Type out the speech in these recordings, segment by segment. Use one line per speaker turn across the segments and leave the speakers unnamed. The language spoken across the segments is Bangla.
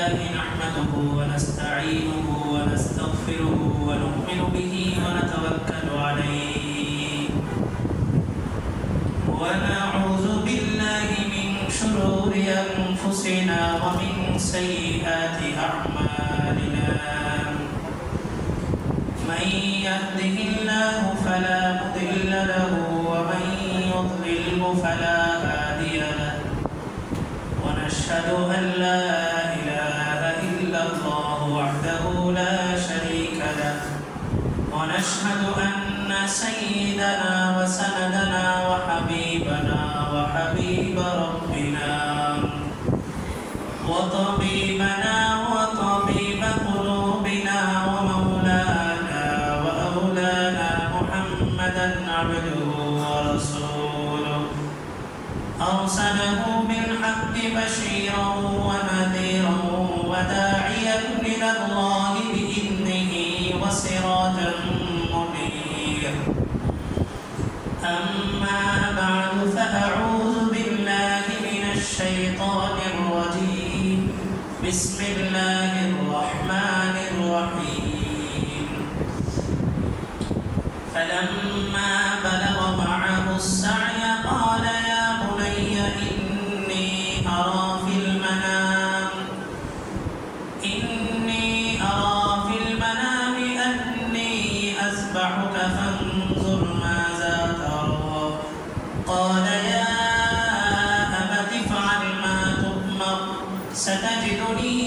لله نحمده ونستعينه ونستغفره ونؤمن به ونتوكل عليه ونعوذ بالله من شرور أنفسنا ومن سيئات أعمالنا من يهده الله فلا مضل له ومن يضلل فلا هادي له ونشهد أن لا إله إلا الله وحده لا شريك له ونشهد أن سيدنا وسندنا وحبيبنا وحبيب ربنا وطبيبنا وطبيب قلوبنا ومولانا وأولانا محمدا عبده ورسوله أرسله بالحق بشيرا ونذيرا وداعيا إلى الله بإذنه وسراجا منيرا أما بعد فأعوذ بالله من الشيطان الرجيم بسم الله الرحمن الرحيم فلما بلغ معه السعي قال يا بني إني أرى في المنام أني أذبحك فانظر ماذا ترى قال يا أبت افعل ما تؤمر ستجدني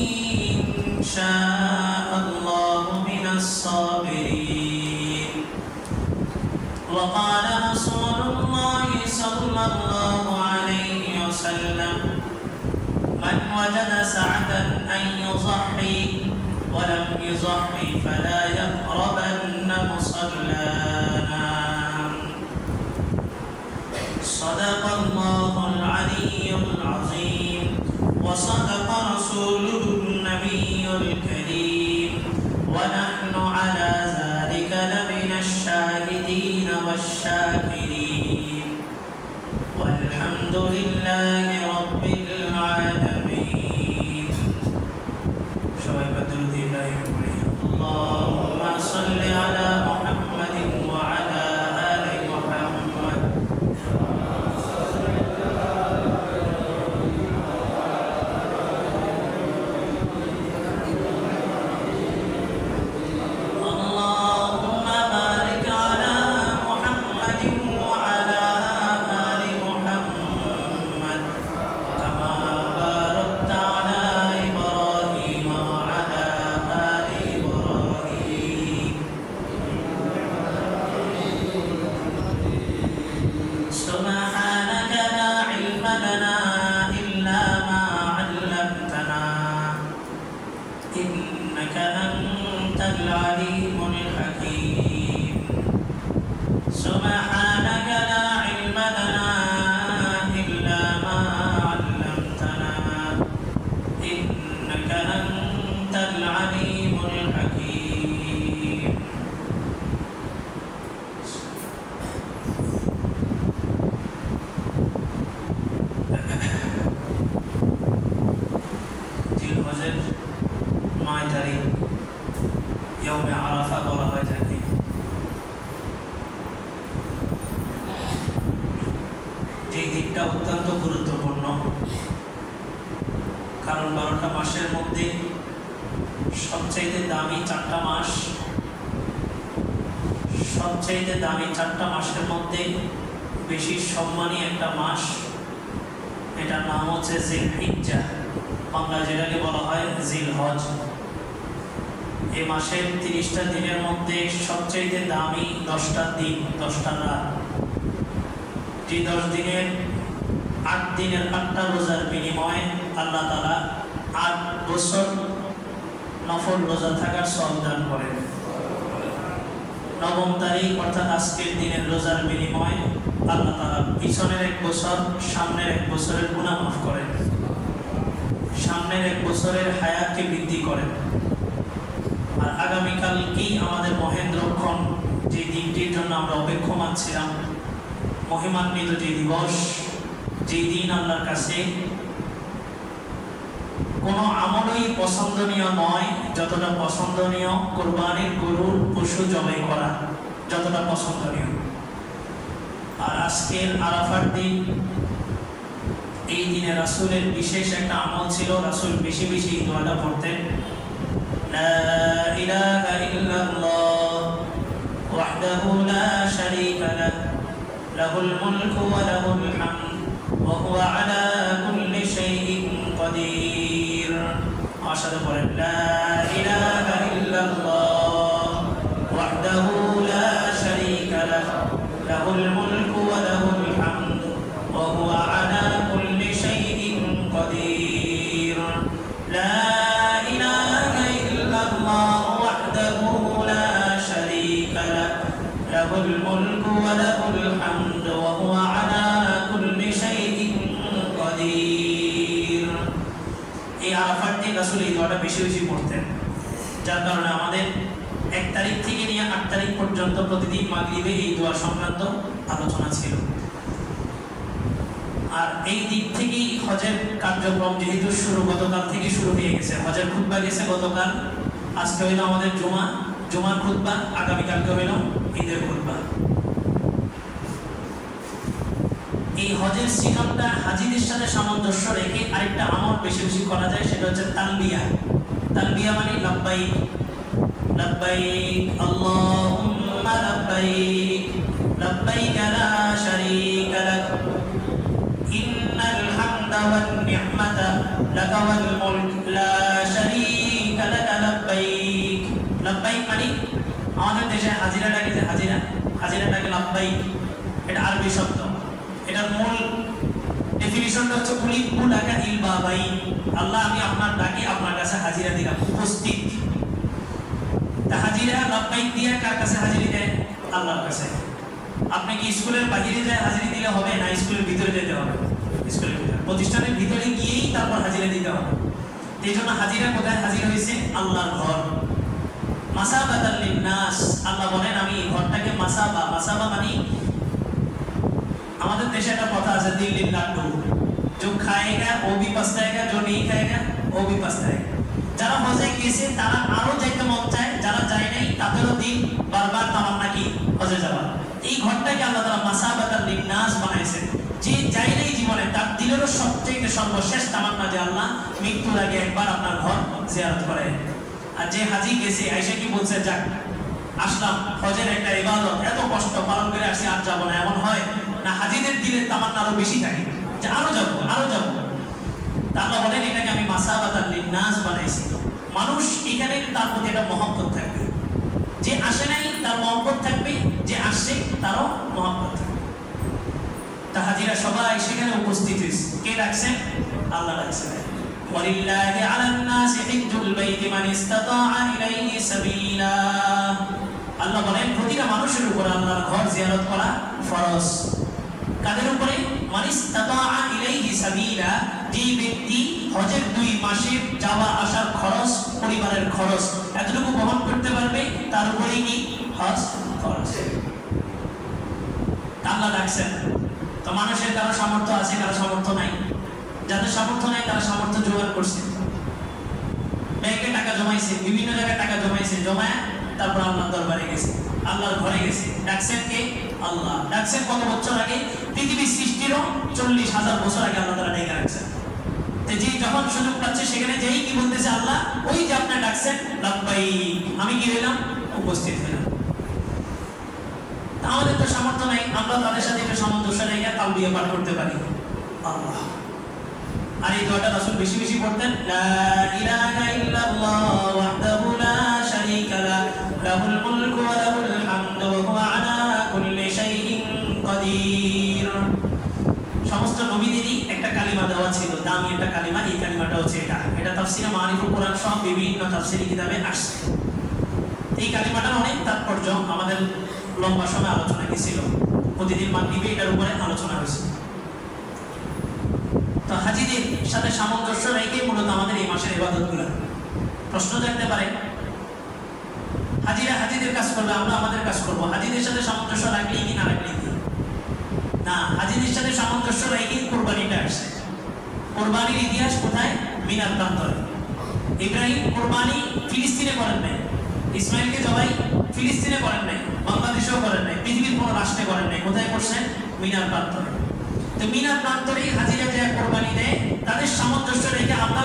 إن شاء الله من الصابرين وقال رسول الله صلى الله عليه وسلم من وجد سعة أن يضحي ولم يضحي فلا يقربن مصلانا صدق الله العلي العظيم وصدق رسوله النبي الكريم ونحن على ذلك لمن الشاهدين والشاكرين والحمد لله رب العالمين اللهم صل على محمد وعلى آل محمد اللهم بارك على محمد وعلى آل محمد كما باركت على إبراهيم وعلى آل إبراهيم سبحانك لا علم لنا إلا ما علمتنا إنك أنت العليم الحكيم سبحانك لا علم لنا إلا ما علمتنا إنك أنت العليم الحكيم জিলহজের 9 তারিখ ইয়মে আরাফা বলা হয়ে থাকে। যে দিনটা অত্যন্ত গুরুত্বপূর্ণ, কারণ 12টা মাসের মধ্যে সবচেয়ে দামি 4টা মাস, সবচেয়ে দামি 4টা মাসের মধ্যে বেশি সম্মানী একটা মাস, এটার নাম হচ্ছে জিলহিজ্জা, বাংলা যেটাকে বলা হয় জিলহজ। এই মাসের 30টা দিনের মধ্যে সবচেয়ে দামি 10টা দিন, 10টা রাত। যে 10 দিনের 8 দিনের 8টা রোজার বিনিময়ে আল্লাহ তাআলা 8 বছর নফল রোজা থাকার সওয়াব দান করেন। 9 তারিখ অর্থাৎ আজকের দিনের রোজার বিনিময়ে আল্লাহ তাআলা পিছনের 1 বছর সামনের 1 বছরের গুনাহ মাফ করেন, সামনের 1 বছরের হায়াতকে বৃদ্ধি করেন। আর আগামীকাল কি আমাদের মহেন্দ্রক্ষণ, যে দিনটির জন্য আমরা অপেক্ষমান ছিলাম, মহিমান্বিত যে দিবস, যে দিন আল্লাহর কাছে কোনো আমলই পছন্দনীয় নয় যতটা পছন্দনীয় কোরবানির গরুর পশু জবাই করা যতটা পছন্দনীয়। আর আজকের আরাফার দিন, এই দিনে রাসূলের বিশেষ একটা আমল ছিল। রাসূল বেশি বেশি এই দোয়াটা পড়তেন, লা ইলাহা ইল্লাল্লাহ ওয়াহদাহু লা শারীকা লাহ লাহুল মুলকু ওয়া লাহুল হামদ ওয়া হুয়া আলা কুল্লি শাইইন কাদির। আমার সাথে পড়েন, লা ইলাহা ইল্লাল্লাহ ওয়াহদাহু লা শারীকা লাহ লাহুল মুলকু ওয়া লাহুল হামদ ওয়া হুয়া আলা কুল্লি শাইইন কাদির। লা ইলাহা ইল্লাল্লাহ ওয়াহদাহু লা শারীকা লাহ লাহুল মুলকু ওয়া লাহুল হামদ ওয়া হুয়া আলা কুল্লি শাইইন কাদির। এই আরাফার দিন রাসূল এই দোয়াটা বেশি বেশি পড়তেন, যার কারণে আমাদের 1 তারিখ থেকে নিয়ে 8 তারিখ পর্যন্ত প্রতিদিন মাগরিবে এই দোয়া সংক্রান্ত আলোচনা ছিল। আর এই দিক থেকেই হজের কার্যক্রম যেহেতু গতকাল থেকে শুরু হয়ে গেছে। হজের খুতবা গেছে গতকাল, আজকে হইল আমাদের জুমার খুতবা, আগামীকালকে হইল ঈদের খুতবা। এই হজের সিজনটা হাজিদের সাথে সামঞ্জস্য রেখে আরেকটা আমল বেশি বেশি করা যায়, সেটা হচ্ছে তালবিয়া। তালবিয়া মানে লাব্বাইক লাব্বাইক আল্লাহুম্মা লাব্বাইক লাব্বাইক লা শারীকা লাক ইন্নাল হামদা ওয়ান নি'মাতা লাকা ওয়াল মুলক লা শারীকা লাক লাব্বাইক। লাব্বাইক মানে আমাদের দেশে হাজিরাটাকে যে হাজিরাটাকে লাব্বাইক, এটা আরবি শব্দ। এটার মূল ডেফিনিশনটা হচ্ছে কুলিকু লাকা ইল বাবাই, আল্লাহ আমি আপনার ডাকে আপনার কাছে হাজিরা দিলাম, উপস্থিত। তা হাজিরা লাব্বাইক দিয়া কার কাছে হাজিরি দেয়? আল্লাহর কাছে। আপনি কি স্কুলের বাইরে যায় হাজিরি দিলে হবে না স্কুলের ভিতরে যেতে হবে? স্কুলের ভিতরে, প্রতিষ্ঠানের ভিতরে গিয়েই তারপর হাজিরা দিতে হবে। এই জন্য হাজিরা কোথায় হাজির হয়েছে? আল্লাহর ঘর। মাসাবাতাল লিন্নাস, আল্লাহ বলেন আমি এই ঘরটাকে মাসাবা মানে আমাদের দেশে একটা কথা আছে, দিল্লির লাড্ডু, जो खाएगा वो भी पछताएगा, जो नहीं खाएगा वो भी पछताएगा। যারা হজে গিয়েছে তারা আরো যাইতে মন চায়, যারা যায় নাই তাদেরও দিন বারবার তামান্না কি হজে যাওয়া। এই ঘরটাকে আল্লাহ তাআলা মাসাবাতাল লিন্নাস বানাইছেন। যে যায় নাই জীবনে তার দিলেরও সবচেয়ে সর্বশেষ তামান্না যে আল্লাহ মৃত্যুর আগে একবার আপনার ঘর জিয়ারত করে। আর যে হাজি গেছে আয়েশা কি বলছে, যাক আসলাম, হজের একটা ইবাদত, এত কষ্ট পালন করে আসি, আর যাবো না, এমন হয় না? হাজিদের দিলের তামান্না আরো বেশি থাকে যে আরো যাবো আরো যাবো। আল্লাহ বলেন এটাকে আমি মাসাবাতাল লিন্নাস বানাইছি। মানুষ এখানে তার প্রতি একটা মহব্বত থাকবে, যে আসে নাই তার মহব্বত থাকবে, যে আসছে তারও মহব্বত থাকবে। তা হাজিরা সবাই সেখানে উপস্থিত হয়েছে। কে রাখছেন? আল্লাহ রাখছেন। ওয়ালিল্লাহি আলান নাসি হিজ্জুল বাইতি মান ইসতাতাআ ইলাইহি সাবিলা। আল্লাহ বলেন প্রতিটা মানুষের উপর আল্লাহর ঘর জিয়ারত করা ফরজ। কাদের উপরে? মান ইসতাতাআ ইলাইহি সাবিলা, যে ব্যক্তি হজের 2 মাসের যাওয়া আসার খরচ, পরিবারের খরচ এতটুকু বহন করতে পারবে, তার উপরেই কি হজ ফরজ। আল্লাহ রাখছেন। তো মানুষের কারো সামর্থ্য আছে, কারো সামর্থ্য নাই। যাদের সামর্থ্য নাই তারা সামর্থ্য জোগাড় করছে, ব্যাংকে টাকা জমাইছে, বিভিন্ন জায়গায় টাকা জমাইছে, জমায় তারপর আল্লাহর দরবারে গেছে, আল্লাহর ঘরে গেছে। ডাকছেন কে? আল্লাহ। ডাকছেন কত বছর আগে? পৃথিবীর সৃষ্টিরও 40,000 বছর আগে আল্লাহ তাআলা ডেকে রাখছেন। তো যে যখন সুযোগ পাচ্ছে সেখানে যেই কি বলতেছে আল্লাহ, ওই যে আপনি ডাকছেন লাব্বাইক, আমি কি হইলাম? উপস্থিত হইলাম। আমাদের তো সামর্থ্য নাই, আমরা তাদের সাথে একটা সামঞ্জস্য রেখে তালবিয়া পাঠ করতে পারি। আল্লাহ। আর এই দোয়াটা রাসূল বেশি বেশি পড়তেন, লা ইলাহা ইল্লাল্লাহ ওয়াহদাহু লা শারীকা লাহ লাহুল মুলকু ওয়া লাহুল হামদু ওয়া হুয়া আলা কুল্লি শাইইন কাদির। সমস্ত নবীদেরই একটা কালিমা দেওয়া ছিল, দামি একটা কালিমা। এই কালিমাটা হচ্ছে এটা তাফসীরে মারিফুল কোরআন সহ বিভিন্ন তাফসীরি কিতাবে আসছে। এই কালিমাটার অনেক তাৎপর্য আমাদের লম্বা সময় আলোচনা হয়েছিল, প্রতিদিন মাগরিবে এটার উপরে আলোচনা হয়েছে। তো হাজিদের সাথে সামঞ্জস্য রেখে মূলত আমাদের এই মাসের ইবাদতগুলো। প্রশ্ন থাকতে পারে, হাজিরা হাজিদের কাজ করবে, আমরা আমাদের কাজ করবো, হাজিদের সাথে সামঞ্জস্য রাখলেই কি না রাখলেই কি? না, হাজিদের সাথে সামঞ্জস্য রেখে কোরবানিটা আসছে। কোরবানির ইতিহাস কোথায়? মিনার প্রান্তরে। ইব্রাহিম কোরবানি ফিলিস্তিনে করেন নাই, ইসমাইলকে জবাই ফিলিস্তিনে করেন নাই, বাংলাদেশেও করেন নাই, পৃথিবীর কোনো রাষ্ট্রে করেন নাই। কোথায় করছেন? মিনার প্রান্তরে। তো মিনার প্রান্তরে হাজিরা যায় কোরবানি দেয়, তাদের সামঞ্জস্য রেখে আমরা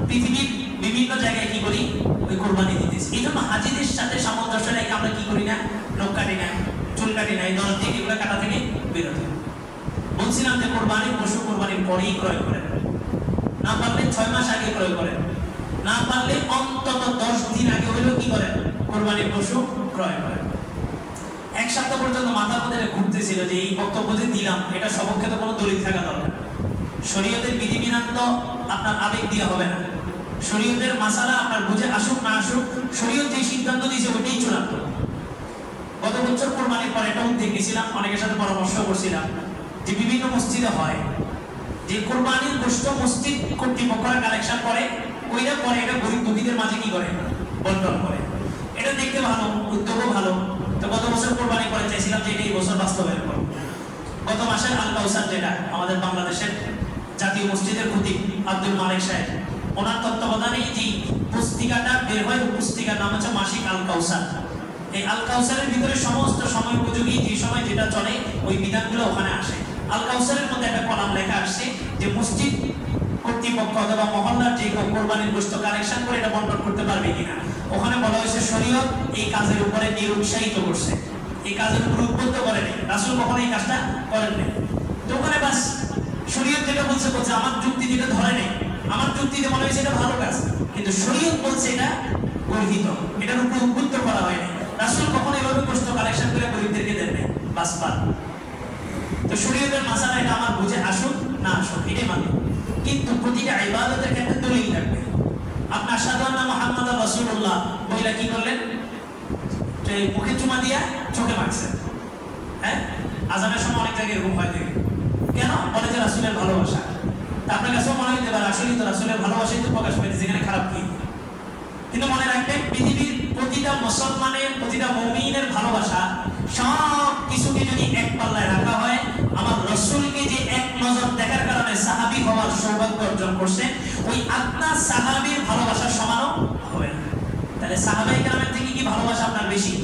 পৃথিবীর বিভিন্ন জায়গায় কি করি? ওই কোরবানি দিতেছি। এই জন্য হাজিদের সাথে সামঞ্জস্য রেখে আমরা কি করি না? নখ কাটি না, চুল কাটি না, এই 10 দিন এগুলো কাটা থেকে বিরত। বলছিলাম যে কোরবানির পশু কোরবানির পরেই ক্রয় করেন, না পারলে 6 মাস আগে ক্রয় করেন, না পারলে অন্তত 10 দিন আগে হইলেও কি করেন? কোরবানির পশু ক্রয় করেন। এক সপ্তাহ পর্যন্ত মাথার মধ্যে ঘুরতেছিল যে এই বক্তব্য যে দিলাম এটা সপক্ষে তো কোনো দলিল থাকা দরকার। শরীয়তের বিধিবিধান তো আপনার আবেগ দিয়ে হবে না, শরীয়তের মাসালা আপনার বুঝে আসুক না আসুক, শরীয়ত যে সিদ্ধান্ত দিয়েছে ওইটাই চূড়ান্ত। গত বছর কোরবানির পরে একটা উদ্যোগ নিয়েছিলাম, অনেকের সাথে পরামর্শ করছিলাম যে বিভিন্ন মসজিদে হয় যে কোরবানির গোশত মসজিদ কর্তৃপক্ষরা কালেকশন করে, ওইটা পরে এটা গরিব দুঃখীদের মাঝে কি করে? বন্টন করে। এটা দেখতে ভালো, উদ্যোগও ভালো। তো গত বছর কোরবানি করে চাইছিলাম যে এটা এই বছর বাস্তবায়ন করব। গত মাসের আল কাউসার, যেটা আমাদের বাংলাদেশের জাতীয় মসজিদের খতিব আব্দুল মালিক সাহেব, ওনার তত্ত্বাবধানে যে পুস্তিকাটা বের হয়, পুস্তিকার নাম হচ্ছে মাসিক আল কাউসার। এই আল কাউসারের ভিতরে সমস্ত সময় উপযোগী যে সময় যেটা চলে ওই বিধানগুলো ওখানে আসে। আল কাউসারের মধ্যে একটা কলাম লেখা আসছে যে মসজিদ কর্তৃপক্ষ অথবা মহল্লার যে কোরবানির গোশত কালেকশন করে এটা বন্টন করতে পারবে কিনা। ওখানে বলা হয়েছে শরীয়ত এই কাজের উপরে নিরুৎসাহিত করছে, এই কাজের উপর উদ্বুদ্ধ করেনি, রাসূল কখনো এই কাজটা করেননি। তো ওখানে বাস শরীয়ত যেটা বলছে বলছে, আমার যুক্তি যেটা ধরে নেই, আমার যুক্তিতে মনে হয়েছে এটা ভালো কাজ, কিন্তু শরীয়ত বলছে এটা গর্হিত, এটার উপর উদ্বুদ্ধ করা হয়নি। রাসূল কখনো এভাবে গোশত কালেকশন করে গরিবদেরকে দেন নাই, বাস পান। তো শরীয়তের মাসালা এটা আমার বুঝে আসুক না আসুক এটাই মানে, কিন্তু প্রতিটা ইবাদতের ক্ষেত্রে দলিল থাকবে। আপনার সাধারণ নাম মুহাম্মদ রাসূলুল্লাহ বইলা কি করলেন? মুখে চুমা দিয়া চোখে মারছেন। হ্যাঁ, আজানের সময় অনেক জায়গায় এরকম হয় দেখে। কেন? বলে যে রাসূলের ভালোবাসা। তা আপনার কাছেও মনে হইতে পারে আসলেই তো রাসূলের ভালোবাসাই তো প্রকাশ পাইছে, যেখানে খারাপ কি। কিন্তু মনে রাখবেন পৃথিবীর প্রতিটা মুসলমানের, প্রতিটা মুমিনের ভালোবাসা সব কিছুকে যদি এক পাল্লায় রাখা হয়, আমার রাসূলকে যে এক নজর দেখার কারণে সাহাবী হওয়ার সৌভাগ্য অর্জন করছে, ওই আপনার সাহাবীর ভালোবাসার সমানও হবে না। তাহলে সাহাবায়ে কেরামের থেকে কি ভালোবাসা আপনার বেশি?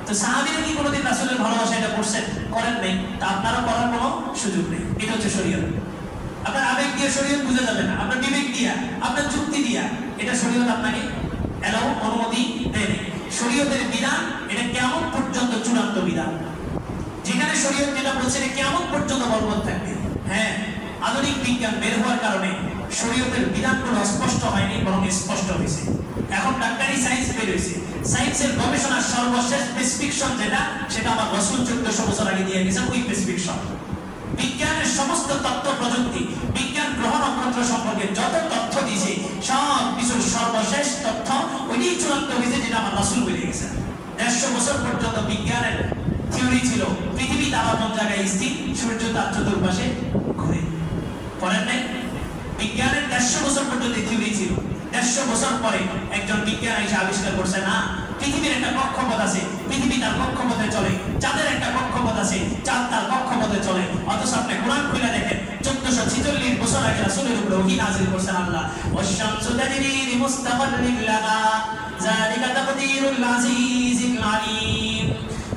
তো সাহাবীরা কি কোনোদিন রাসূলের ভালোবাসা এটা করছেন? করেন নাই। তা আপনারও করার কোনো সুযোগ নেই। এটা হচ্ছে শরীয়ত। আপনার আবেগ দিয়ে শরীয়ত বুঝা যাবে না, আপনার বিবেক দিয়া, আপনার যুক্তি দিয়া এটা শরীয়ত আপনাকে এলাও অনুমতি দেয়। শরীয়তের বিধান এটা কিয়ামত পর্যন্ত চূড়ান্ত বিধান। যেখানে শরীয়ত যেটা বলছে এটা কিয়ামত পর্যন্ত বলবৎ থাকবে। হ্যাঁ, আধুনিক বিজ্ঞান বের হওয়ার কারণে শরীয়তের বিধানগুলো স্পষ্ট হয়নি, বরং স্পষ্ট হয়েছে। এখন ডাক্তারি সায়েন্স বের হয়েছে, সায়েন্সের গবেষণার সর্বশেষ প্রেসক্রিপশন যেটা, সেটা আমার রাসূল 1400 বছর আগে দিয়ে গেছেন। ওই প্রেসক্রিপশন বিজ্ঞানের সমস্ত তথ্য প্রযুক্তি, বিজ্ঞান গ্রহ নক্ষত্র সম্পর্কে যত তথ্য দিয়েছে সব কিছুর সর্বশেষ তথ্য ওইটাই চূড়ান্ত হয়েছে, যেটা আমার রাসূল বলে গেছেন। 150 বছর পর্যন্ত বিজ্ঞানের থিওরি ছিল পৃথিবী তার কোন জায়গায় স্থির, সূর্য তার চতুর্পাশে ঘুরে। পড়েন নাই? বিজ্ঞানের 150 বছর পর্যন্ত থিওরি ছিল। 150 বছর পরে একজন বিজ্ঞানী এসে আবিষ্কার করছে না, পৃথিবীর একটা কক্ষপথ আছে, পৃথিবী তার কক্ষপথে চলে। চাঁদের একটা কক্ষপথ আছে, চাঁদ তার কক্ষপথে চলে। অথচ আপনি কোরআন খুলে দেখেন 1446 বছর আগে রাসূলের উপরে ওহী নাযিল করছেন আল্লাহ। ওয়াশ-শামসু তাজরি লিমুস্তাকাররিন লাহা যালিকা তাকদীরুল আজিজিল আলীম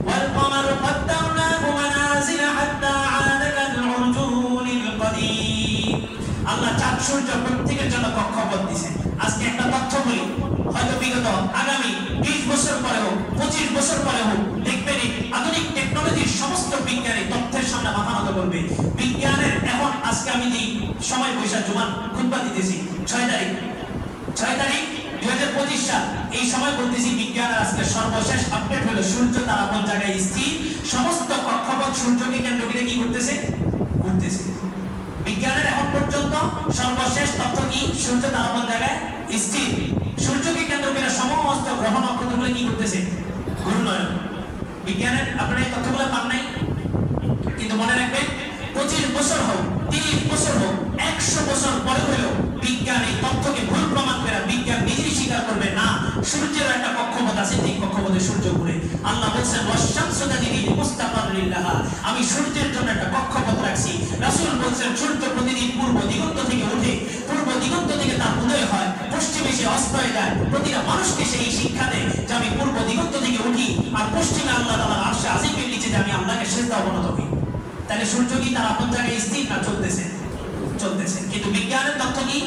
ওয়াল কমারু কদ্দারনাহু মানাজিলা হাত্তা আদা কাল-উরজুনিল কদীম। আল্লাহ চাঁদ সূর্য প্রত্যেকের জন্য কক্ষপথ দিয়েছেন। আজকে একটা তথ্য বলি, হয়তো বিগত আগামী 20 বছর পরে হোক, 25 বছর পরে হোক, দেখবেন আধুনিক টেকনোলজির সমস্ত বিজ্ঞানী তথ্যের সামনে মাথা নত করবে। বিজ্ঞানের এখন আজকে আমি যে সময় বৈশাখ জুমান খুতবা দিতেছি 6 তারিখ 2025 সাল, এই সময় বলতেছি বিজ্ঞানের আজকে সর্বশেষ আপডেট হলো সূর্য তার কোন জায়গায় স্থির, সমস্ত কক্ষপথ সূর্যকে কেন্দ্র করে কি করতেছে? ঘুরতেছে। বিজ্ঞানের এখন পর্যন্ত সর্বশেষ তথ্য কি? সূর্য তার কোন জায়গায় স্থির, সূর্যকে কেন্দ্র করে সমস্ত গ্রহ নক্ষত্রগুলো কি করতেছে? ঘূর্ণয়ন। বিজ্ঞানের আপনারা এই তথ্যগুলো পান নাই, কিন্তু মনে রাখবেন 25 বছর হোক, 30 বছর হোক, 100 বছর পরে হলেও বিজ্ঞান এই তথ্যকে ভুল প্রমাণ করে বিজ্ঞান নিজেই স্বীকার করবে না সূর্যের একটা কক্ষপথ আছে, ঠিক কক্ষপথে সূর্য ঘুরে। আল্লাহ বলছেন ওয়াশ-শামসু তাজরি লিমুস্তাকাররিন লাহা, আমি সূর্যের জন্য একটা কক্ষপথ রাখছি। রাসূল বলছেন সূর্য প্রতিদিন পূর্ব দিগন্ত থেকে উঠে, পূর্ব দিগন্ত থেকে থেকে তার উদয় হয়, পশ্চিমে সে অস্ত হয়ে যায়। প্রতিটা মানুষকে সেই শিক্ষা দেয় যে আমি পূর্ব দিগন্ত থেকে উঠি আর পশ্চিমে আল্লাহ তাআলার আরশে আজিমের নিচে যে আমি আল্লাহকে সিজদা অবনত হই। তাহলে সূর্য কি তার আপন জায়গায় স্থির না চলতেছে? চলতেছে। কিন্তু বিজ্ঞানের তথ্য কি?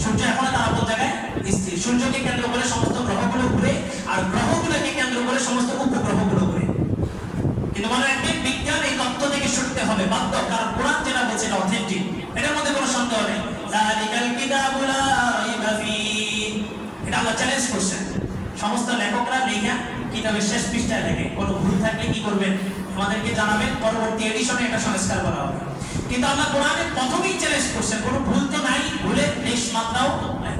সূর্য এখন তার আপন জায়গায় স্থির। সূর্যকে কেন্দ্র করে সমস্ত গ্রহগুলো ঘুরে, আর গ্রহগুলোকে কেন্দ্র করে সমস্ত উপগ্রহগুলো ঘুরে। কিন্তু মনে রাখবেন, বিজ্ঞান এই তথ্য থেকে সরতে হবে বাধ্য, কারণ কোরআন যেটা বলছে এটা অথেন্টিক, এটার মধ্যে কোনো সন্দেহ নেই। যালিকাল কিতাবু লা রাইবা ফীহি, এটা আল্লাহ চ্যালেঞ্জ করছেন। সমস্ত লেখকরা লেখা কিতাবের শেষ পৃষ্ঠায় লেখে, কোনো ভুল থাকলে কি করবেন আমাদেরকে জানাবেন, পরবর্তী এডিশনে এটা সংস্কার করা হবে। কিন্তু আল্লাহ কোরআনে প্রথমেই চ্যালেঞ্জ করছেন, কোনো ভুল তো নাই, ভুলের লেশ মাত্রাও নাই।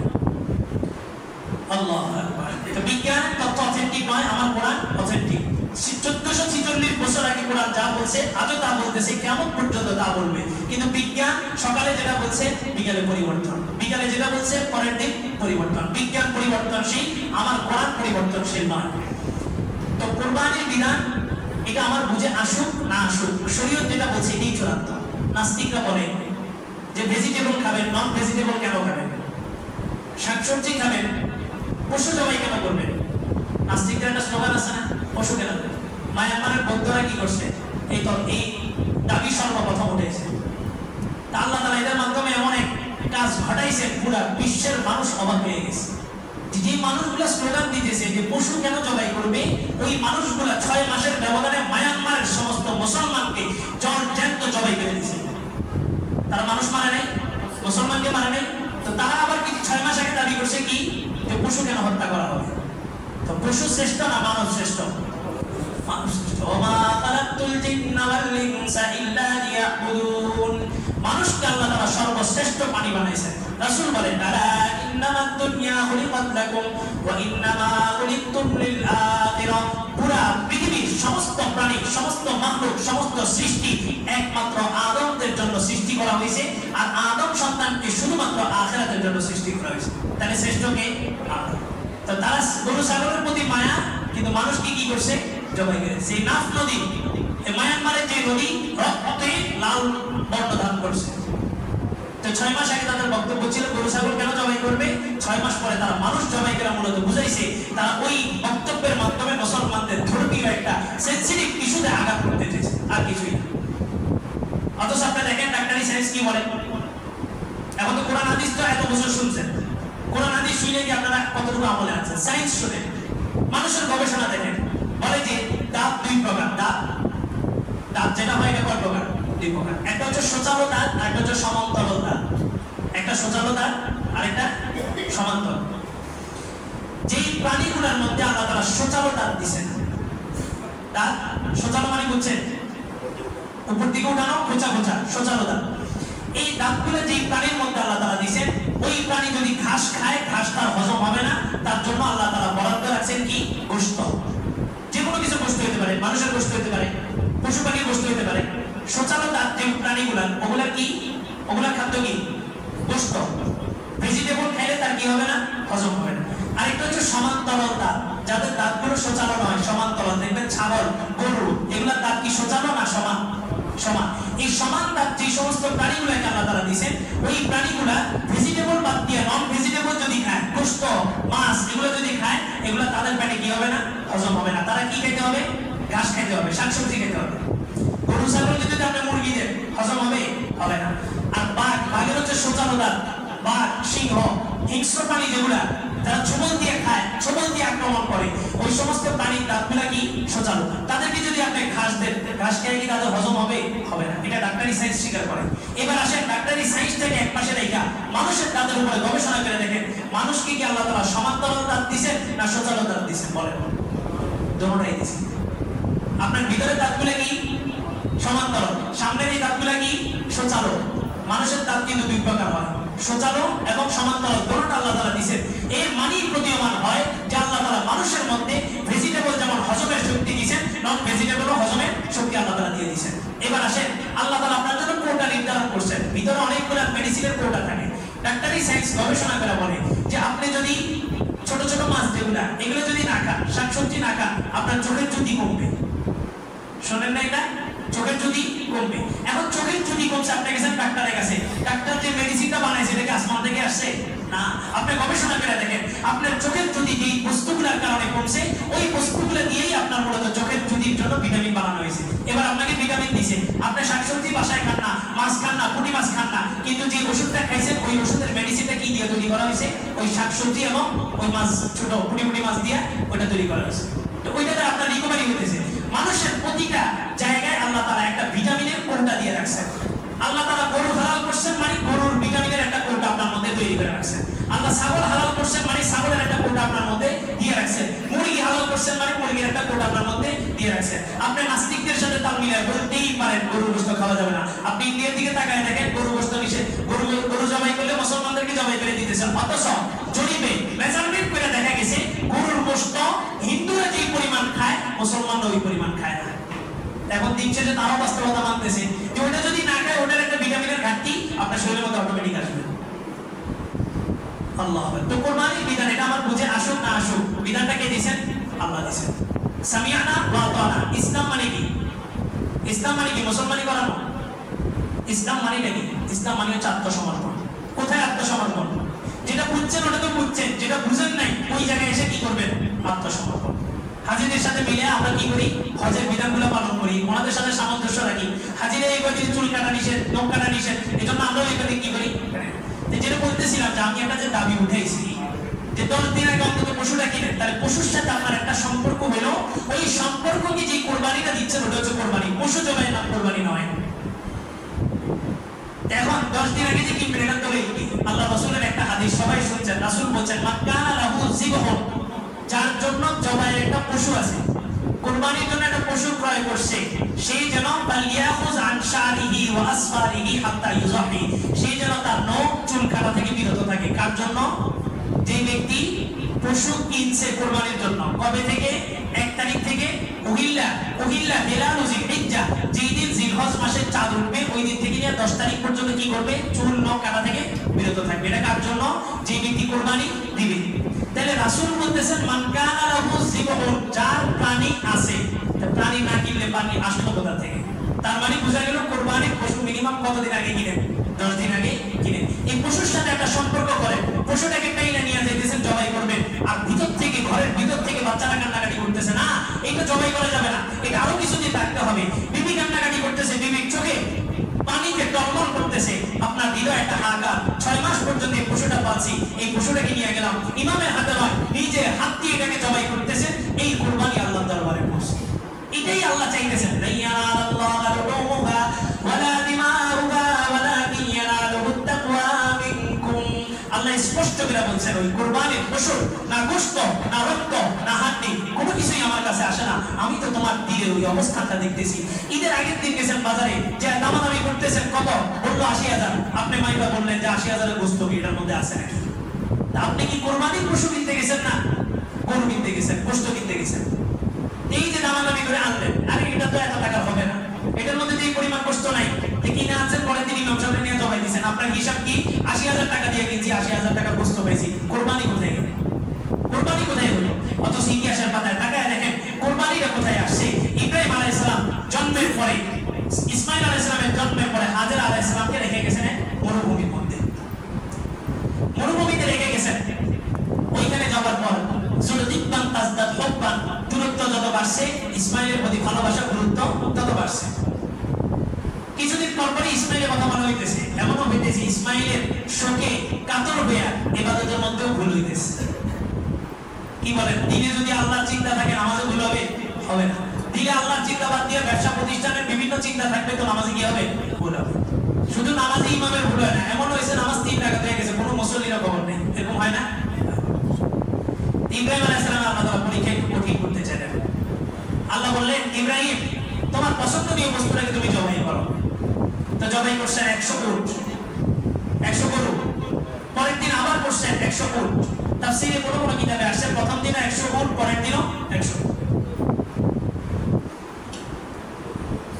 আল্লাহু আকবার। তো বিজ্ঞান তথ্য অথেন্টিক নয়, আমার কোরআন অথেন্টিক। 1446 বছর আগে কোরআন যা বলছে আজও তা বলতেছে, কিয়ামত পর্যন্ত তা বলবে। কিন্তু বিজ্ঞান সকালে যেটা বলছে বিকালে পরিবর্তন, বিকালে যেটা বলছে পরের দিন পরিবর্তন। বিজ্ঞান পরিবর্তনশীল, আমার কোরআন পরিবর্তনশীল নয়। তো কুরবানির বিধান এটা আমার বুঝে আসুক না আসুক, শরীয়ত যেটা বলছে এটাই চূড়ান্ত। নাস্তিকরা বলে যে ভেজিটেবল খাবেন, নন ভেজিটেবল কেন খাবেন? শাকসবজি খাবেন, পশু জবাই কেন করবেন? নাস্তিকদের একটা স্লোগান আছে না, পশু কেন? মায়ানমারের বৌদ্ধরা কি করছে? এই দাবি সর্বপ্রথম উঠেছে। তা আল্লাহ তাআলা এদের মাধ্যমে এমন এক কাজ ঘটাইছে, পুরা বিশ্বের মানুষ অবাক হয়ে গেছে। যে মানুষগুলো স্লোগান দিতেছে যে পশু কেন জবাই করবে, ওই মানুষগুলা 6 মাসের ব্যবধানে মায়ানমারের সমস্ত মুসলমানকে জ্যান্ত জবাই করে দিয়েছে। তারা মানুষ মারে নাই, মুসলমানকে মারে নাই। তো তারা আবার কি 6 মাস আগে দাবি করছে কি যে পশু কেন হত্যা করা হবে? তো পশু শ্রেষ্ঠ না মানব শ্রেষ্ঠ? মানুষ শ্রেষ্ঠ। ওমা খালাকতুল জিন্না ওয়াল ইনসা ইল্লা লিয়াবুদুন। মানুষকে আল্লাহ তাআলা সর্বশ্রেষ্ঠ প্রাণী বানাইছেন। রাসূল বলেন, আলা ইন্নামাদ দুনিয়া খুলিকাত লাকুম ওয়া ইন্নামা খুলিকতুম লিল আখিরাহ। পুরা পৃথিবীর সমস্ত প্রাণী, সমস্ত মাখলুক, সমস্ত সৃষ্টি একমাত্র আদমদের জন্য সৃষ্টি করা হয়েছে, আর আদম সন্তানকে শুধুমাত্র আখিরাতের জন্য সৃষ্টি করা হয়েছে। তাহলে শ্রেষ্ঠ কে? আদম। তো তারা গরু ছাগলের প্রতি মায়া, কিন্তু মানুষকে কি করছে? জবাই করেছে। সেই নাফ নদী, এই মায়ানমারের যে নদী, রক্তে লাল বর্ণ ধারণ করছে। তো 6 মাস আগে তাদের বক্তব্য ছিল গরু ছাগল কেন জবাই করবে, 6 মাস পরে তারা মানুষ জবাই করা মূলত বুঝাইছে। তারা ওই বক্তব্যের মাধ্যমে মুসলমানদের ধর্মীয় একটা সেনসিটিভ ইস্যুতে আঘাত করতে চেয়েছে, আর কিছুই না। অথচ আপনি দেখেন ডাক্তারি সায়েন্স কি বলে। এখন তো কোরআন হাদিস তো এত বছর শুনছেন, কোরআন হাদিস শুনে কি আপনারা কতটুকু আমলে আছেন? সায়েন্স শুনে, মানুষের গবেষণা দেখেন, বলে যে দাঁত 2 প্রকার। দাঁত যেটা হয় এটা কয় প্রকার? 2 প্রকার। একটা হচ্ছে সচালো দাঁত, আর একটা হচ্ছে সমান্তরাল দাঁত। একটা সচালো দাঁত আর একটা সমান্তরাল। যেই প্রাণীগুলোর মধ্যে আল্লাহ তাআলা সচালো দাঁত দিয়েছেন, দাঁত সচালো মানে বুঝছেন, উপর দিকে উঠানো, খোঁচা খোঁচা, সচালো দাঁত। এই দাঁতগুলো যেই প্রাণীর মধ্যে আল্লাহ তাআলা দিয়েছেন, ওই প্রাণী যদি ঘাস খায়, ঘাস তার হজম হবে না। তার জন্য আল্লাহ তাআলা বরাদ্দ রাখছেন কি? গোশত। যে কোনো কিছু গোশত হতে পারে, মানুষের গোশত হতে পারে, পশু পাখির গোশত হতে পারে। সচালো দাঁত যে প্রাণীগুলা, ওগুলা কি? ওগুলার খাদ্য কি? গোশত। ভেজিটেবল খাইলে তার কি হবে না? হজম হবে না। আরেকটা হচ্ছে সমান্তরাল দাঁত, যাদের দাঁতগুলো সচালো নয়, সমান্তরাল। দেখবেন ছাগল, গরু, এগুলার দাঁত কি সচালো না সমান? সমান। এই সমান দাঁত যে সমস্ত প্রাণীগুলোকে আল্লাহ তাআলা দিয়েছেন, ওই প্রাণীগুলা ভেজিটেবল বাদ দিয়ে নন ভেজিটেবল যদি খায়, গোশত, মাছ এগুলো যদি খায়, এগুলো তাদের পেটে কি হবে না? হজম হবে না। তারা কি খেতে হবে? ঘাস খেতে হবে, শাকসবজি খেতে হবে। গরু ছাগল যদি আপনি মুরগি দেন, হজম হবে? হবে না। আর বাঘের হচ্ছে সচালো দাঁত। বাঘ, সিংহ, হিংস্র প্রাণী যেগুলা, তারা ছোবল দিয়ে খায়, ছোবল দিয়ে আক্রমণ করে, ওই সমস্ত প্রাণীর দাঁতগুলা কি? সচালো। তাদেরকে যদি আপনি ঘাস দেন, ঘাস খেয়ে কি তাদের হজম হবে? হবে না। এটা ডাক্তারি সায়েন্স স্বীকার করে। এবার আসেন ডাক্তারি সায়েন্সটাকে এক পাশে রেখা মানুষের দাঁতের উপরে গবেষণা করে দেখেন, মানুষকে কি আল্লাহ তাআলা সমান্তরাল দাঁত দিয়েছেন না সচালো দাঁত দিয়েছেন? বলেন। দুটোটাই দিয়েছেন। আপনার ভিতরের দাঁতগুলো কি? সমান্তরাল। সামনের এই দাঁতগুলো কি? সচালো। মানুষের দাঁত কিন্তু 2 প্রকার হয়, সচালো এবং সমান্তরাল। দুটোটা আল্লাহ তাআলা দিয়েছেন। এর মানেই প্রতীয়মান হয় যে আল্লাহ তাআলা মানুষের মধ্যে ভেজিটেবল যেমন হজমের শক্তি দিয়েছেন, নন ভেজিটেবলও হজমের শক্তি আল্লাহ তাআলা দিয়ে দিয়েছেন। এবার আসেন, আল্লাহ তাআলা আপনার জন্য কোটা নির্ধারণ করছেন। ভিতরে অনেকগুলো মেডিসিনের কোটা থাকে। ডাক্তারি সায়েন্স গবেষণা করে বলে যে আপনি যদি ছোট ছোট মাছ যেগুলা, এগুলো যদি না খান, শাকসবজি না খান, আপনার চোখের জ্যোতি কমবে। শোনেন না এটা? চোখের জ্যোতি কমবে। এখন চোখের জ্যোতি কমছে, আপনি গেছেন ডাক্তারের কাছে, ডাক্তার যে মেডিসিনটা বানাইছে এটা কি আসমান থেকে আসছে? না, আপনি গবেষণা করে দেখেন আপনার চোখের জ্যোতি যেই বস্তুগুলোর কারণে কমছে ওই বস্তুগুলো দিয়েই আপনার মূলত চোখের জ্যোতির জন্য ভিটামিন বানানো হয়েছে। এবার আপনাকে ভিটামিন দিছে, আপনি শাকসবজি বাসায় খান না, মাছ খান না, পুঁটি মাছ খান না, কিন্তু যে ওষুধটা খাইছেন ওই ওষুধের মেডিসিনটা কি দিয়ে তৈরি করা হয়েছে? ওই শাকসবজি এবং ওই মাছ, ছোট পুঁটি মাছ দিয়ে ওইটা তৈরি করা হয়েছে। তো ওইটাতে আপনার রিকভারি হতেছে। মানুষের প্রতিটা জায়গায় আল্লাহ তাআলা একটা ভিটামিনের কোটা দিয়ে রাখছেন। আল্লাহ তাআলা গরু হালাল করছেন মানে গরুর ভিটামিনের একটা কোটা আপনার মধ্যে তৈরি করে রাখছেন। আল্লাহ ছাগল হালাল করছেন মানে ছাগলের একটা কোটা আপনার মধ্যে দিয়ে রাখছেন। মুরগি হালাল করছেন মানে মুরগির একটা কোটা আপনার মধ্যে দিয়ে রাখছেন। আপনি নাস্তিকদের সাথে তাল মিলায় বলতেই পারেন গরুর গোশত খাওয়া যাবে না। আপনি ইন্ডিয়ার দিকে তাকায় দেখেন গরুর গোশত নিষেধ, গরু জবাই করলে মুসলমানদেরকে জবাই করে দিতেছেন। অথচ জরিপে মেজারমেন্ট করে দেখা গেছে গরুর গোশত হিন্দুরা যেই পরিমাণ খায় মুসলমানরা ওই পরিমাণ খায় না। এখন দিন শেষে তারাও বাস্তবতা মানতেছে যে ওটা যদি না খায় ওটার একটা ভিটামিনের ঘাটতি আপনার শরীরের মধ্যে অটোমেটিক আসবে। আল্লাহ তো কুরবানির বিধান এটা আমার বুঝে আসুক না আসুক, বিধানটা কে দিয়েছেন? আল্লাহ দিয়েছেন। সামিআনা ওয়া আতানা। ইসলাম মানে কি? ইসলাম মানে কি? মুসলমানি করানো। ইসলাম মানে কি? ইসলাম মানে হচ্ছে আত্মসমর্পণ। কোথায় আত্মসমর্পণ? যেটা বুঝছেন ওটা তো বুঝছেন, যেটা বুঝেন নাই ওই জায়গায় এসে কি করবেন? আত্মসমর্পণ। হাজিদের সাথে মিলে আমরা কি করি? হজের বিধানগুলো পালন করি, ওনাদের সাথে সামঞ্জস্য রাখি। হাজিরা এই কদিন চুল কাটা নিষেধ, নখ কাটা নিষেধ, এই জন্য আমরা এই কদিন কি করি? যেটা বলতেছিলাম যে আমি একটা যে দাবি উঠেছি যে 10 দিন আগে অন্তত পশুটা কিনেন, তাহলে পশুর সাথে আপনার একটা সম্পর্ক হলো, ওই সম্পর্ককে যে কোরবানিটা দিচ্ছেন ওটা হচ্ছে কোরবানি। পশু জবাইয়ের নাম কোরবানি নয়। এখন 10 দিন আগে যে কিনবেন এটা তো আল্লাহ রাসূলের একটা হাদিস সবাই শুনছেন। রাসূল বলেন মাক্কানা লাহু যিবহুন, যার জন্য জবাইয়ের একটা পশু আছে, কুরবানির জন্য একটা পশু ক্রয় করছে, সেই যেন ফালিয়াখুজ আন শারিহি ওয়া আসফারিহি হাত্তা ইউযাহি, সেই যেন তার নখ চুল কাটা থেকে বিরত থাকে। কার জন্য? যে ব্যক্তি পশু কিনছে কুরবানির জন্য। কবে থেকে? 1 তারিখ থেকে উহিল্লা হিলালু যিলহিজ্জা, যেই দিন জিলহজ মাসের চাঁদ উঠবে ওই দিন থেকে নিয়ে 10 তারিখ পর্যন্ত কি করবে? চুল নখ কাটা থেকে বিরত থাকবে। এটা কার জন্য? যে ব্যক্তি কুরবানি দিবে। তাহলে রাসূল বলতেছেন মান কানা লাহু যিবহুন, যার প্রাণী আছে। প্রাণী না কিনলে প্রাণী আসলো কোথা থেকে? তার মানে বোঝা গেল কুরবানির পশু মিনিমাম কতদিন আগে কিনেন? 10 দিন আগে কিনেন। এই পশুর সাথে একটা সম্পর্ক করে পশুটাকে টাইনা নিয়ে যাইতেছেন জবাই করবেন, আর ভিতর থেকে ঘরের ভিতর থেকে বাচ্চারা কান্নাকাটি করতেছে, না এটা জবাই করা যাবে না, এটা আরো কিছুদিন রাখতে হবে। বিবি কান্নাকাটি করতেছে, বিবির চোখে পানিতে টলমল করতেছে, আপনার হৃদয় একটা হাহাকার। 6 মাস পর্যন্ত এই পশুটা পাচ্ছি, এই পশুটাকে নিয়ে গেলাম, ইমামের হাতে নয় নিজে হাত দিয়ে এটাকে জবাই করতেছে। এই কুরবানি আল্লাহর দরবারে পৌঁছে। এটাই আল্লাহ চাইতেছেন। আল্লাহ স্পষ্ট করে বলছেন ওই কুরবানির পশু না গোশত না রক্ত না হাড্ডি কোনো কিছুই আমার কাছে আসে না, আমি তো তোমার দিলের ওই অবস্থানটা দেখতেছি। ঈদের আগের দিন গেছেন বাজারে, যে দামাদামি করতেছেন কত, বললো 80,000, আপনি মাইবা বললেন যে 80,000-এর গোশত কি এটার মধ্যে আছে নাকি? আপনি কি কুরবানির পশু কিনতে গেছেন না গরু কিনতে গেছেন, গোশত কিনতে গেছেন? এই যে দামাদামি করে আনলেন, আরে এটা তো এত টাকা হবে না, এটার মধ্যে যে পরিমাণ গোশত নাই, কিনে আনছেন, পরে তিনি ইমাম সাহেব নিয়ে জবাই দিয়েছেন। আপনার হিসাব কি? 80,000 টাকা দিয়ে কিনছি, 80,000 টাকা গোশত পাইছি। কোরবানি কোথায় গেল? কোরবানি কোথায় হলো? অথচ ইতিহাসের পাতায় তাকায় দেখেন কোরবানিটা কোথায় আসছে। ইব্রাহিম আলাইহিস সালাম জন্মের পরে, ইসমাইল আলাইহিস সালামের জন্মের পরে হাজেরা আলাইহিস সালামকে রেখে গেছেন মরুভূমির মধ্যে, মরুভূমিতে রেখে গেছেন। ওইখানে যাওয়ার পর যুলদিকবান তাজদাদ হুব্বান, দূরত্ব যত বাড়ছে ইসমাইলের প্রতি ভালোবাসা গুরুত্ব তত বাড়ছে। কিছুদিন পর পরে ইসমাইলের কথা মনে হইতেছে, এমনও হইতেছে ইসমাইলের শোকে কাতর হইয়া ইবাদতের মধ্যেও ভুল হইতেছে। কি বলেন? দিনে যদি আল্লাহর চিন্তা থাকে নামাজে ভুল হবে? হবে না। দিনে আল্লাহর চিন্তা বাদ দিয়ে ব্যবসা প্রতিষ্ঠানের বিভিন্ন চিন্তা থাকবে তো নামাজে কি হবে? ভুল হবে। শুধু নামাজে ইমামের ভুল হয় না, এমন হয়েছে নামাজ 3 রাকাত হয়ে গেছে, কোনো মুসল্লিরও খবর নেই, এরকম হয় না? ইব্রাহিম আলাইহিস সালাম আল্লাহ তাআলা পরীক্ষা একটু কঠিন করতে চাইলেন। আল্লাহ বললেন ইব্রাহিম তোমার পছন্দনীয় বস্তুটাকে তুমি জবাই করো। তো জবাই করছেন 100 উট, 100 গরু। পরের দিন আবার করছেন 100 উট। তাফসীরে বড় বড় কিতাবে আসছে প্রথম দিনে 100 উট, পরের দিনও 100।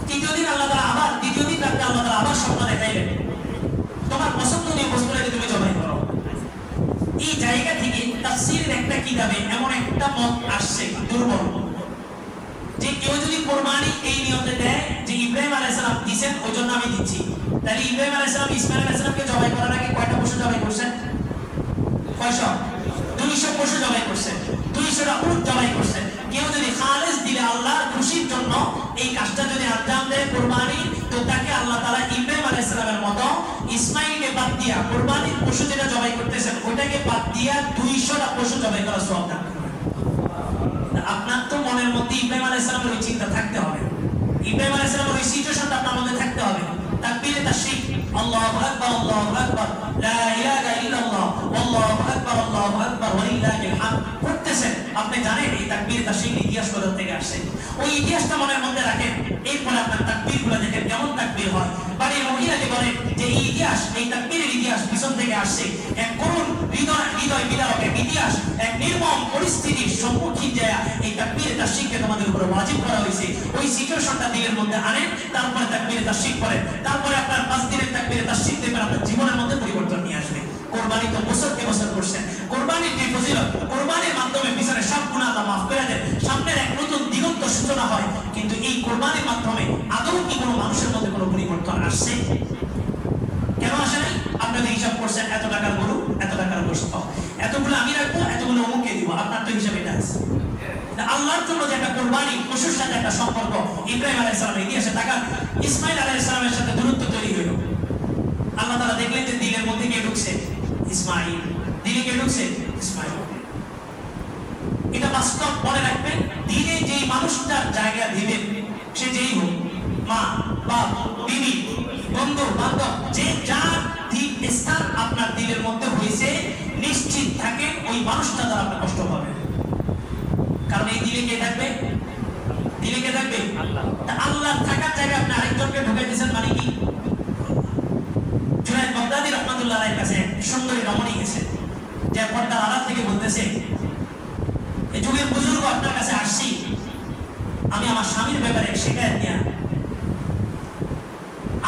তৃতীয় দিন আল্লাহ তাআলা আবার, দ্বিতীয় দিন রাতে আল্লাহ তাআলা আবার স্বপ্ন দেখাইলেন তোমার পছন্দনীয় বস্তুটাকে তুমি জবাই করো। এই জায়গা থেকে তাফসীরের একটা কিতাবে এমন একটা মত আসছে দুর্বল, যে কেউ যদি কুরবানি এই নিয়তে দেয় যে ইব্রাহিম আলাইহিস সালাম দিবেন ওই জন্য আমি দিচ্ছি, তাহলে ইব্রাহিম আলাইহিস সালাম ইসমাঈল আলাইহিস সালামকে জবাই করার আগে কয়টা পশু জবাই করছেন? কয়শো? 200 পশু জবাই করছেন, 200টা উট জবাই করছেন। কেউ যদি খালেস দিলে আল্লাহর খুশির জন্য এই কাজটা যদি আঞ্জাম দেয় কুরবানি, তো তাকে আল্লাহ তাআলা ইব্রাহিম আলাইহিস সালামের মতো ইসমাঈলকে বাদ দিয়া কুরবানির পশু যেটা জবাই করতেছেন ওটাকে বাদ দিয়া 200টা পশু জবাই করার সওয়াব দান করবেন। আপনার তো মনের মধ্যে ইব্রাহিম আলাইহিস সালামের ওই চিন্তা থাকতে হবে, ইব্রাহিম আলাইহিস সালামের ওই সিচুয়েশনটা আপনার মধ্যে থাকতে হবে। তাকবীরে তাশরিক, আল্লাহু আকবার, আল্লাহু আকবার, লা ইলাহা ইল্লাল্লাহ, আল্লাহু আকবার, আল্লাহু আকবার, ওয়া লিল্লাহিল হামদ করতেছেন। আপনি জানেন এই তাকবীরে তাশরিক ইতিহাস কোথা থেকে আসছে, ওই ইতিহাসটা মনের মধ্যে রাখেন। এরপরে আপনার তাকবীরগুলো দেখেন কেমন তাকবীর হয়। বাড়ির মহিলাকে বলেন যে এই ইতিহাস, এই তাকবীরের ইতিহাস পিছন থেকে আসছে এক করুণ হৃদয় বিদারক এক ইতিহাস, এক নির্মম পরিস্থিতির সম্মুখীন যায় এই তাকবীরে তাশরিককে তোমাদের উপর ওয়াজিব করা হয়েছে। ওই সিচুয়েশনটা দিলের মধ্যে আনেন, তারপরে তাকবীরে তাশরিক করেন, তারপরে আপনার 5 দিনের তাকবীরে তাশরিক দেখবেন আপনার জীবনের মধ্যে পরিবর্তন নিয়ে আসবে। কোরবানি তো বছরকে বছর করছেন, কোরবানির যে ফজিলত, কোরবানির মাধ্যমে পিছনে সব গুনাহ আল্লাহ মাফ করে দেন, সামনের এক নতুন দিগন্ত সূচনা হয়। কিন্তু এই কোরবানির মাধ্যমে আদৌ কি কোনো মানুষের মধ্যে কোনো পরিবর্তন আসছে? কেন আসে নাই? আপনাদের হিসাব করছেন এত টাকার গরু, এত টাকার গোশত, এতগুলো আমি রাখবো, এতগুলো অমুককে দিব, আপনার তো হিসাব এটা আছে। আল্লাহর জন্য যে একটা কোরবানি, পশুর সাথে একটা সম্পর্ক, ইব্রাহিম আলাইহিস সালামের ইতিহাসে টাকা ইসমাঈল আলাইহিস সালামের সাথে দূরত্ব তৈরি হলো। আল্লাহ তাআলা দেখলেন যে দিলের মধ্যে কে ঢুকছে? ইসমাঈল। দিলে কে ঢুকছে? ইসমাঈল। এটা বাস্তব মনে রাখবেন, দিলে যেই মানুষটার জায়গা দিবেন, সে যেই হোক, মা, বাপ, বিবি, বন্ধু, বান্ধব, যে যার স্থান আপনার দিলের মধ্যে হয়েছে, নিশ্চিত থাকেন ওই মানুষটা দ্বারা আপনি কষ্ট পাবেন। কারণ এই দিলে কে থাকবে? দিলে কে থাকবে? আল্লাহ। আল্লাহ থাকার জায়গায় আপনি আরেকজনকে ঢুকাই দিয়েছেন মানে কি? জুনায়েদ বাগদাদী রাহমাতুল্লাহ আলাইহির কাছে সুন্দরী রমণী গেছে, যে পর্দার আড়াল থেকে বলতেছে, এই যুগের বুজুর্গ আপনার কাছে আসছি, আমি আমার স্বামীর ব্যাপারে শিকায়ত নিয়ে।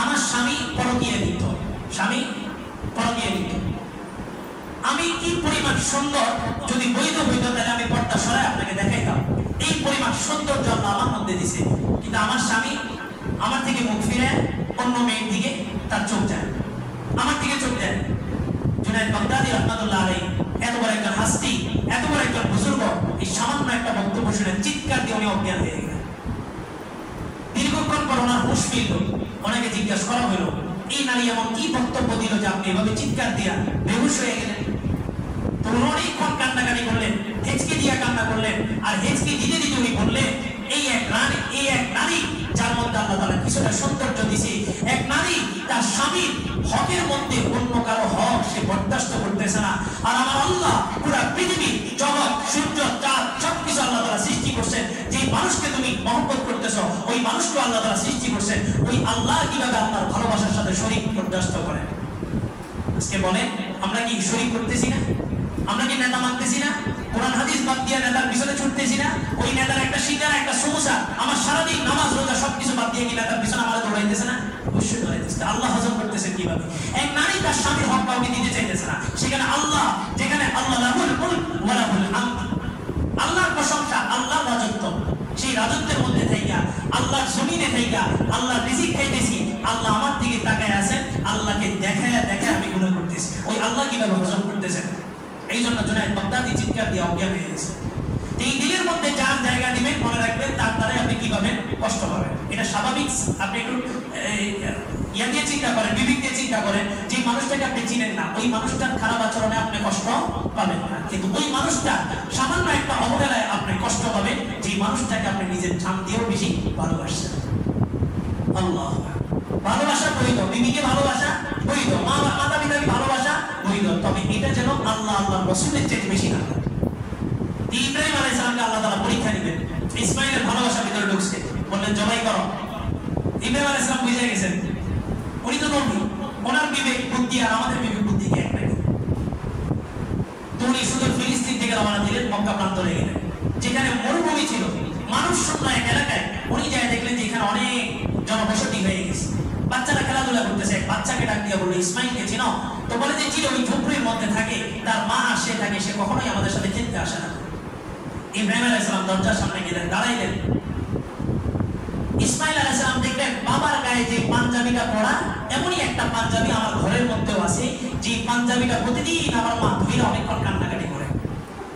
আমার স্বামী পরকীয়া লিপ্ত, স্বামী পরকীয়া লিপ্ত। আমি কি পরিমাণ সুন্দর, যদি বৈধ হইতো তাহলে আমি পর্দা সরাই আপনাকে দেখাইতাম। এই পরিমাণ সৌন্দর্য আল্লাহ আমার মধ্যে দিছে, কিন্তু আমার স্বামী আমার থেকে মুখ ফিরে অন্য মেয়ের দিকে তার চোখ যায়, আমার দিকে চোখ যায়। জুনায়েদ বাগদাদী রাহমাতুল্লাহ আলাইহি এত বড় একজন হাস্তি, এত বড় একজন বুজুর্গ, এই সামান্য একটা বক্তব্য শুনে চিৎকার দিয়ে উনি অজ্ঞান হয়ে গেলেন। দীর্ঘক্ষণ পর ওনার হুঁশ ফিরল। অনেকে জিজ্ঞাসা করা হলো, এই নারী এমন কি বক্তব্য দিল যে আপনি এভাবে চিৎকার দিয়া বেহুশ হয়ে গেলেন? তো অনেকক্ষণ কান্নাকাটি করলেন, হেঁচকে দিয়া কান্না করলেন, আর হেঁচকে দিতে দিতে উনি বললেন, এই এক নারী যার মধ্যে আল্লাহ তাআলা কিছুটা সৌন্দর্য দিছে, এক নারী তার স্বামীর হকের মধ্যে অন্য কারো হক সে বরদাস্ত করতেছে না। আর আমার আল্লাহ পুরা পৃথিবী, জগৎ, সূর্য, চাঁদ সবকিছু আল্লাহ তাআলা সৃষ্টি করছেন। যে মানুষকে তুমি মহব্বত করতেছ, ওই মানুষকে আল্লাহ তাআলা সৃষ্টি করছেন। ওই আল্লাহ কিভাবে আপনার ভালোবাসার সাথে শরীক বরদাস্ত করেন? আজকে বলেন, আমরা কি শরীক করতেছি না? আমরা কি নেতা মানতেছি না? কোরআন হাদিস বাদ দিয়ে নেতার পিছনে ছুটতেছি না? ওই নেতার একটা শিকার, একটা সমস্যা, আমার সারাদিন নামাজ রোজা সবকিছু বাদ দিয়ে কি নেতার পিছনে আমাদের দৌড়াইতেছে না? অবশ্যই দৌড়াইতেছে। আল্লাহ হজম করতেছেন কিভাবে? এক নারী তার স্বামীর হক কাউকে দিতে চাইতেছে না, সেখানে আল্লাহ, যেখানে আল্লাহ লাহুল মুলক ওয়া লাহুল হামদ, আল্লাহর প্রশংসা, আল্লাহর রাজত্ব, সেই রাজত্বের মধ্যে থাইকা, আল্লাহর জমিনে থাইকা, আল্লাহর রিজিক খাইতেছি, আল্লাহ আমার দিকে তাকায় আছেন, আল্লাহকে দেখায় দেখায় আমি গুনাহ করতেছি। ওই আল্লাহ কিভাবে হজম করতেছেন? এই জন্য জুনায়েদ বাগদাদী চিৎকার দিয়ে অজ্ঞান হয়ে গেছে। এই দিলের মধ্যে যার জায়গা দিবেন, মনে রাখবেন তার দ্বারাই আপনি কি পাবেন? কষ্ট পাবেন। এটা স্বাভাবিক। আপনি একটু ইয়া দিয়ে চিন্তা করেন, বিবেক দিয়ে চিন্তা করেন, যে মানুষটাকে আপনি চিনেন না, ওই মানুষটার খারাপ আচরণে আপনি কষ্ট পাবেন না, কিন্তু ওই মানুষটা সামান্য একটা অবহেলায় আপনি কষ্ট পাবেন, যে মানুষটাকে আপনি নিজের জান দিয়েও বেশি ভালোবাসছেন। আল্লাহ ভালোবাসা বৈধ, বিবিকে ভালোবাসা বৈধ, মাতা পিতাকে ভালোবাসা বৈধ, তবে এটা যেন আল্লাহ আল্লাহর রাসূলের চেয়ে বেশি না। ইব্রাহিম আলাইহিস সালামকে আল্লাহ তাআলা পরীক্ষা নেবেন। ইসমাঈলের ভালোবাসা ভিতরে ঢুকছে, বললেন জবাই করো। ইব্রাহিম আলাইহিস সালাম বুঝে গেছেন, উনি তো নবী, ওনার বিবেক বুদ্ধি আর আমাদের বিবেক বুদ্ধি কি এক নাকি? তো উনি শুধু ফিলিস্তিন থেকে রওনা দিলেন, মক্কা প্রান্তরে গেলেন, যেখানে মরুভূমি ছিল, মানুষ শূন্য এক এলাকায়। উনি যায় দেখলেন যে এখানে অনেক জনবসতি হয়ে গেছে, বাচ্চারা খেলাধুলা করতেছে। এক বাচ্চাকে ডাক দিয়ে বললো, ইসমাঈলকে চিনো? তো বলে যে চিনো, ওই ঝুপড়ির মধ্যে থাকে, তার মা আসে থাকে, সে কখনোই আমাদের সাথে খেলতে আসে না। ইব্রাহিম আলাইহিস সালাম দরজার সামনে গেলেন, দাঁড়াইলেন। ইসমাইল আলাইহিস সালাম দেখলেন বাবার গায়ে যে পাঞ্জাবিটা পরা এমনই একটা পাঞ্জাবি আমার ঘরের মধ্যেও আছে, যে পাঞ্জাবিটা প্রতিদিন আমার মা ধুইরা অনেকক্ষণ কান্নাকাটি করে।